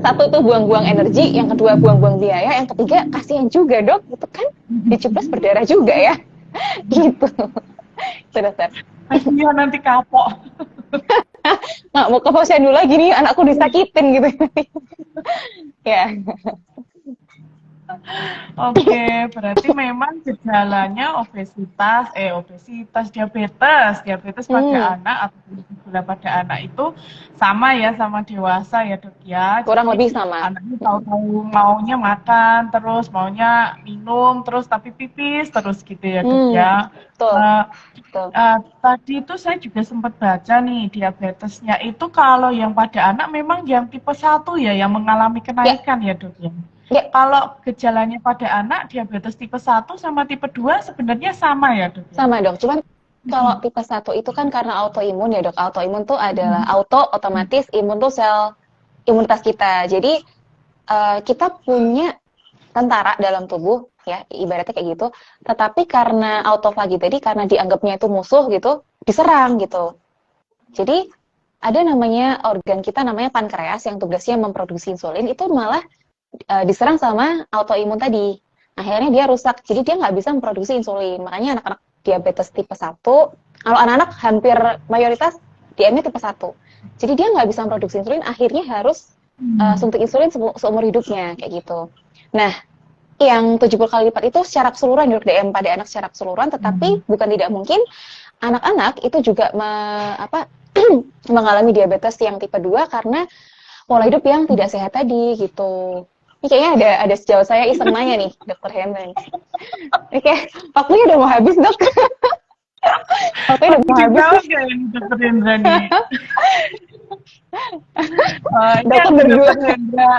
satu tuh buang-buang energi, yang kedua buang-buang biaya, yang ketiga kasihan juga dok, itu kan diceplos berdarah juga ya gitu. Itu dokter. Iya nanti kapok. Nggak mau ke posyandu lagi nih, anakku disakitin gitu. Ya. Oke, berarti memang gejalanya diabetes pada Hmm, anak atau gula pada anak itu sama ya sama dewasa ya dok ya. kurang Jadi lebih sama. anaknya tahu-tahu maunya makan terus, maunya minum terus, tapi pipis terus gitu ya dok Hmm, ya. betul, Eh, betul. Tadi itu saya juga sempat baca nih diabetesnya itu kalau yang pada anak memang yang tipe 1 ya yang mengalami Ya, kenaikan ya dok ya. ya, Kalau gejalanya pada anak diabetes tipe 1 sama tipe 2 sebenarnya sama ya dok ya? sama dok. Cuman kalau Mhm. tipe 1 itu kan karena autoimun ya dok. Autoimun tuh adalah Mhm. otomatis imun tuh sel imunitas kita. Jadi kita punya tentara dalam tubuh ya, ibaratnya kayak gitu. Tetapi karena autofagi tadi, karena dianggapnya itu musuh gitu, diserang gitu. Jadi ada namanya organ kita namanya pankreas yang tugasnya memproduksi insulin, itu malah diserang sama autoimun tadi. Akhirnya dia rusak, jadi dia nggak bisa memproduksi insulin. Makanya anak-anak diabetes tipe 1, kalau anak-anak hampir mayoritas DM-nya tipe 1. Jadi dia nggak bisa memproduksi insulin, akhirnya harus Hmm. suntik insulin seumur hidupnya, kayak gitu. Nah, yang 70 kali lipat itu secara keseluruhan dok, DM pada anak secara keseluruhan, tetapi bukan tidak mungkin anak-anak itu juga mengalami diabetes yang tipe 2 karena pola hidup yang tidak sehat tadi gitu. Ini kayaknya ada sejauh saya iseng nanya nih, Dokter Hendra. Ini kayak waktunya udah mau habis dok, waktunya udah Masih mau habis dijawab nih. nggak ini dokter Hendra nih? Ini Dokter ada berdua. dokter Hendra.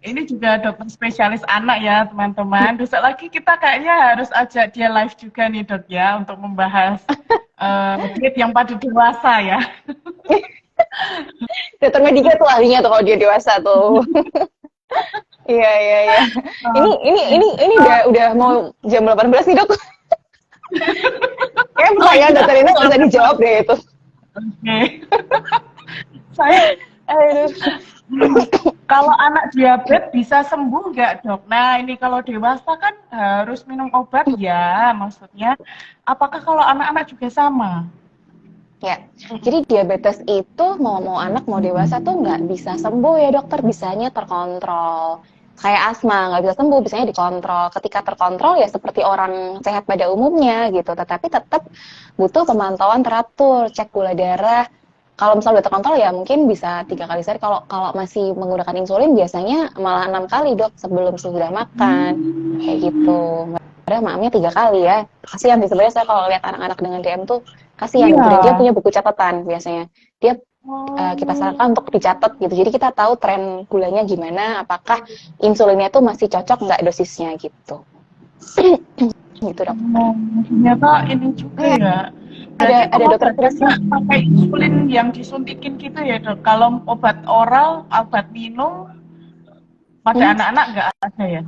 Ini juga dokter spesialis anak ya teman-teman. Besok lagi kita kayaknya harus ajak dia live juga nih dok ya untuk membahas diet yang pada dewasa ya. Dokter Medika tuh ahlinya tuh kalau dia dewasa tuh. Iya iya iya. Ini Oke. udah mau jam 18 nih dok. Kayak Oh pertanyaan iya, dokter ini nggak usah dijawab deh itu. oke. Saya Aduh. kalau anak diabetes bisa sembuh nggak dok? Nah ini kalau dewasa kan harus minum obat ya, maksudnya. Apakah kalau anak-anak juga sama? Ya, jadi diabetes itu mau anak mau dewasa tuh nggak bisa sembuh ya dokter, bisanya terkontrol. Kayak asma nggak bisa sembuh, bisanya dikontrol. Ketika terkontrol ya seperti orang sehat pada umumnya gitu, tetapi tetap butuh pemantauan teratur, cek gula darah. Kalau misalnya udah terkontrol ya mungkin bisa 3 kali sehari. Kalau kalau masih menggunakan insulin biasanya malah 6 kali dok sebelum sesudah makan, kayak gitu. Padahal maamnya 3 kali ya. Kasihan sih sebenarnya saya kalau lihat anak-anak dengan DM tuh kasihan gitu, dan dia Iya. punya buku catatan biasanya. Dia kita Oh. sarankan untuk dicatat gitu. Jadi kita tahu tren gulanya gimana, apakah insulinnya tuh masih cocok nggak dosisnya gitu. Gitu dokter. Oh, ternyata ini Oh juga ya, ya. ada Berarti dokter pengobatannya Krisma. pakai insulin yang disuntikin gitu ya dok. Kalau obat oral, obat minum pada Hmm? anak-anak nggak ada ya?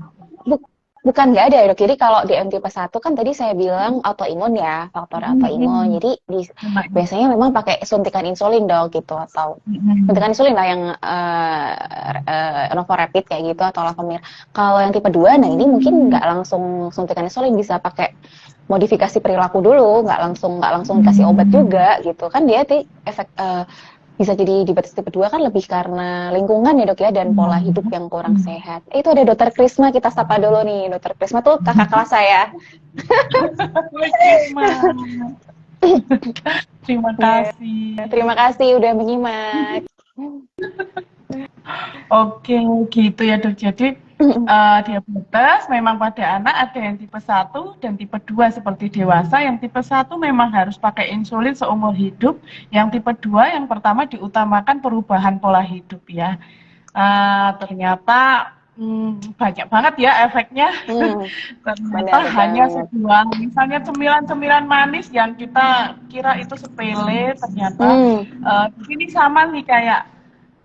Bukan nggak ada ya dok. Jadi kalau di MT1 kan tadi saya bilang autoimun ya, faktor autoimun. Mm-mm. Jadi Anaknya. biasanya memang pakai suntikan insulin dok gitu, atau suntikan Mm-mm. insulin lah yang Novorapid kayak gitu atau Lavemir. Kalau yang tipe 2, nah ini mungkin nggak langsung suntikan insulin, bisa pakai modifikasi perilaku dulu, nggak langsung dikasih obat Mm. juga gitu. Kan dia efek bisa jadi diabetes tipe 2 kan lebih karena lingkungan ya dok ya, dan pola hidup Mm. yang kurang sehat. Itu ada dokter Krisma, kita sapa dulu nih. Dokter Krisma tuh kakak kelas saya. Terima. Terima Ya, kasih. terima kasih udah menyimak. Oke, gitu ya dok. Jadi diabetes memang pada anak ada yang tipe 1 dan tipe 2 seperti dewasa. Yang tipe 1 memang harus pakai insulin seumur hidup. Yang tipe 2 yang pertama diutamakan perubahan pola hidup ya. Ternyata banyak banget ya efeknya. Ternyata Benar hanya banget. sebuah, misalnya cemilan-cemilan manis yang kita kira itu sepele, ternyata Hmm, di sini sama nih kayak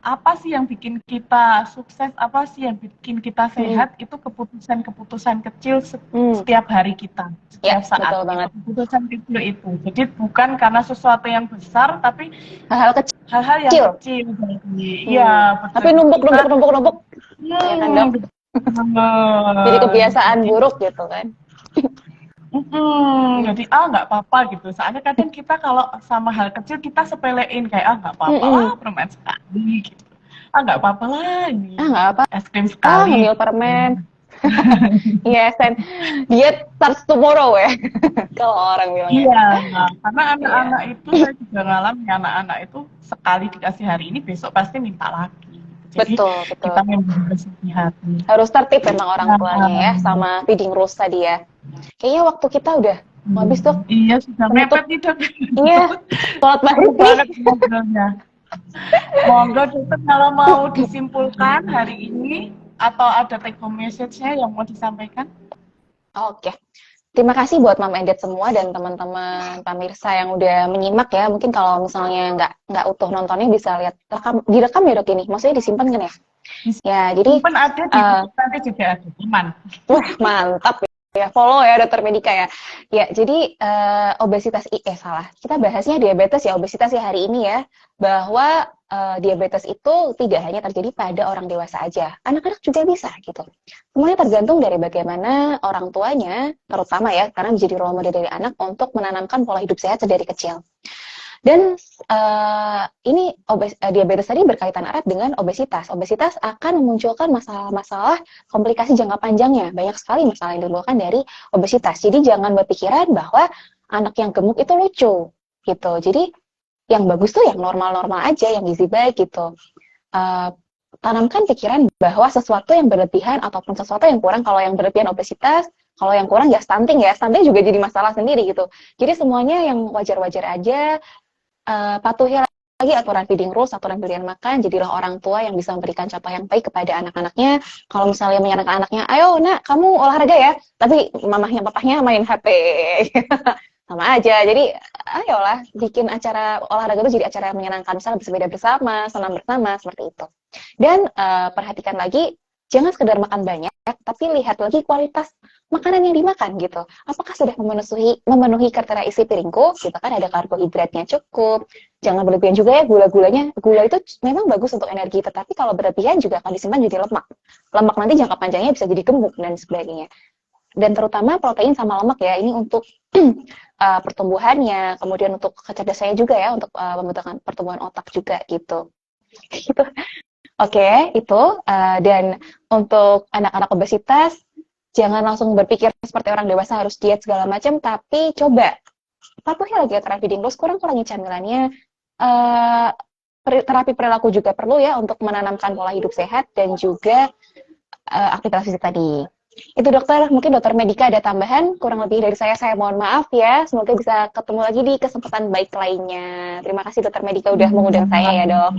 apa sih yang bikin kita sukses, apa sih yang bikin kita sehat, itu keputusan-keputusan kecil setiap hari kita, Ya, setiap saat. betul banget. Keputusan kecil itu. Jadi bukan karena sesuatu yang besar, tapi Hal-hal kecil. hal-hal yang kecil. Iya, betul. Tapi numpuk. Ya kan, Dok? Jadi kebiasaan buruk gitu kan. Jadi nggak apa-apa gitu. Soalnya kadang kita kalau sama hal kecil kita sepelein kayak nggak apa-apa lah permen sekali gitu. Nggak apa-apa lah ini. Nggak apa. Es krim sekali. Ngemil permen. Yes, and diet starts tomorrow ya. Kalau orang bilang. Iya, karena anak-anak itu saya juga ngalamin anak-anak itu sekali dikasih hari ini besok pasti minta lagi. Jadi betul. kita memang harus hati. Harus tertib memang orang tuanya ya, sama feeding rules tadi ya. Kayaknya waktu kita udah habis, Dok. Iya, sudah mepet nih, Dok. Iya, sholat maghrib banget ngobrolnya. Monggo, Dokter, kalau mau disimpulkan hari ini atau ada take home message-nya yang mau disampaikan? Oke. Terima kasih buat Mom and Dad semua dan teman-teman pemirsa yang udah menyimak ya. Mungkin kalau misalnya nggak utuh nontonnya bisa lihat direkam ya, Dok, ini. Maksudnya disimpan kan ya? Ya, jadi simpan ada di nanti juga ada teman. Wah, mantap ya. Follow ya Dokter Medika ya. Ya, jadi obesitas salah. Kita bahasnya diabetes ya, obesitas ya hari ini ya. Bahwa diabetes itu tidak hanya terjadi pada orang dewasa aja. Anak-anak juga bisa gitu. Semuanya tergantung dari bagaimana orang tuanya, terutama ya, karena menjadi role model dari anak untuk menanamkan pola hidup sehat dari kecil. Dan ini diabetes tadi berkaitan erat dengan obesitas. Obesitas akan memunculkan masalah-masalah komplikasi jangka panjangnya. Banyak sekali masalah yang ditimbulkan dari obesitas. Jadi jangan berpikiran bahwa anak yang gemuk itu lucu gitu. Jadi yang bagus tuh yang normal-normal aja, yang gizi baik gitu. Tanamkan pikiran bahwa sesuatu yang berlebihan ataupun sesuatu yang kurang, kalau yang berlebihan obesitas, kalau yang kurang ya stunting juga jadi masalah sendiri gitu. Jadi semuanya yang wajar-wajar aja. Patuhi lagi aturan feeding rules, aturan pilihan makan, jadilah orang tua yang bisa memberikan contoh yang baik kepada anak-anaknya. Kalau misalnya menyarankan anaknya, ayo nak kamu olahraga ya, tapi mamahnya papahnya main HP, sama aja. Jadi ayolah bikin acara olahraga itu jadi acara yang menyenangkan, misalnya bersepeda bersama, senam bersama, seperti itu. Dan perhatikan lagi, jangan sekedar makan banyak, tapi lihat lagi kualitas makanan yang dimakan gitu. Apakah sudah memenuhi kriteria isi piringku? Gitu kan, ada karbohidratnya cukup. Jangan berlebihan juga ya gula-gulanya. Gula itu memang bagus untuk energi, tetapi kalau berlebihan juga akan disimpan jadi lemak. Lemak nanti jangka panjangnya bisa jadi gemuk dan sebagainya. Dan terutama protein sama lemak ya, ini untuk pertumbuhannya, kemudian untuk kecerdasannya juga ya, untuk membentukkan pertumbuhan otak juga gitu. Gitu. Oke, itu. Dan untuk anak-anak obesitas, jangan langsung berpikir seperti orang dewasa harus diet segala macam, tapi coba patuhi lagi aturan feeding rules, kurang-kurangi camilannya. Terapi perilaku juga perlu ya untuk menanamkan pola hidup sehat dan juga aktivitas fisik tadi. Itu dokter, mungkin Dokter Medika ada tambahan, kurang lebih dari saya mohon maaf ya. Semoga bisa ketemu lagi di kesempatan baik lainnya. Terima kasih Dokter Medika udah mengundang saya ya, Dok.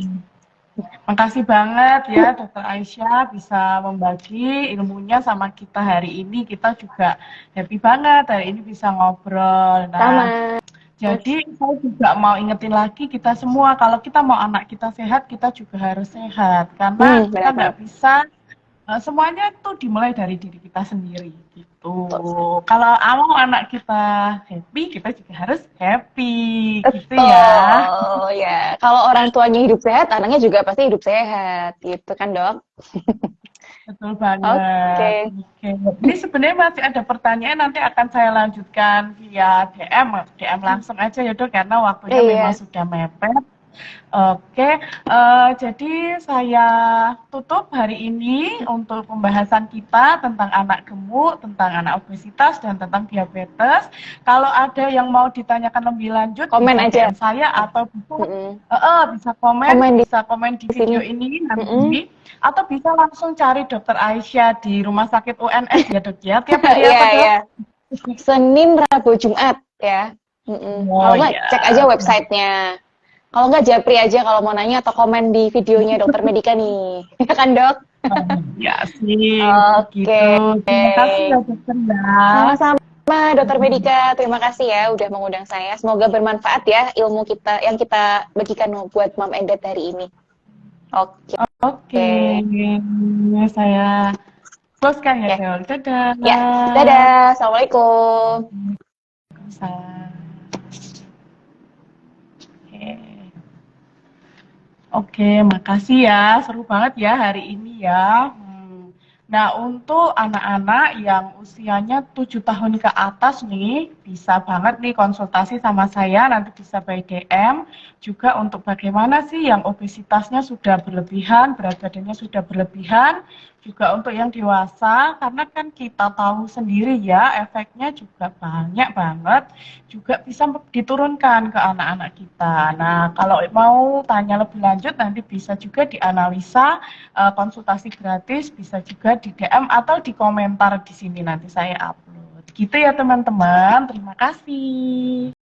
Makasih banget ya Dokter Aisyah bisa membagi ilmunya sama kita hari ini. Kita juga happy banget hari ini bisa ngobrol. Nah, jadi saya juga mau ingetin lagi kita semua, kalau kita mau anak kita sehat, kita juga harus sehat. Karena kita nggak bisa, semuanya itu dimulai dari diri kita sendiri gitu. Kalau mau anak kita happy, kita juga harus happy. Gitu ya. Oh ya, kalau orang tuanya hidup sehat, anaknya juga pasti hidup sehat, gitu kan Dok? Betul banget. Oke. Ini sebenarnya masih ada pertanyaan, nanti akan saya lanjutkan via DM langsung aja ya Dok, karena waktunya memang sudah mepet. Oke, jadi saya tutup hari ini untuk pembahasan kita tentang anak gemuk, tentang anak obesitas, dan tentang diabetes. Kalau ada yang mau ditanyakan lebih lanjut, komen aja saya atau bisa komen di video ini nanti, atau bisa langsung cari Dokter Aisyah di Rumah Sakit UNS ya Dok ya. Tiap hari apa Dok? Senin, Rabu, Jumat ya. Kalau nggak cek aja websitenya. Kalau nggak japri aja kalau mau nanya atau komen di videonya Dokter Medika nih. Ya kan Dok? Ya sih. Oke. Gitu. Terima kasih ya Dokter ya. Sama-sama Dokter Medika. Terima kasih ya udah mengundang saya. Semoga bermanfaat ya ilmu kita yang kita bagikan buat Mom and Dad hari ini. Oke. Oke, saya close-kan ya, Oke. Del. Dadah. Ya, dadah. Assalamualaikum. Oke. Oke, makasih ya. Seru banget ya hari ini ya. Nah, untuk anak-anak yang usianya 7 tahun ke atas nih, bisa banget nih konsultasi sama saya, nanti bisa by DM. Juga untuk bagaimana sih yang obesitasnya sudah berlebihan, berat badannya sudah berlebihan. Juga untuk yang dewasa, karena kan kita tahu sendiri ya, efeknya juga banyak banget. Juga bisa diturunkan ke anak-anak kita. Nah, kalau mau tanya lebih lanjut, nanti bisa juga dianalisa, konsultasi gratis, bisa juga di DM atau di komentar di sini nanti saya upload. Gitu ya teman-teman, terima kasih.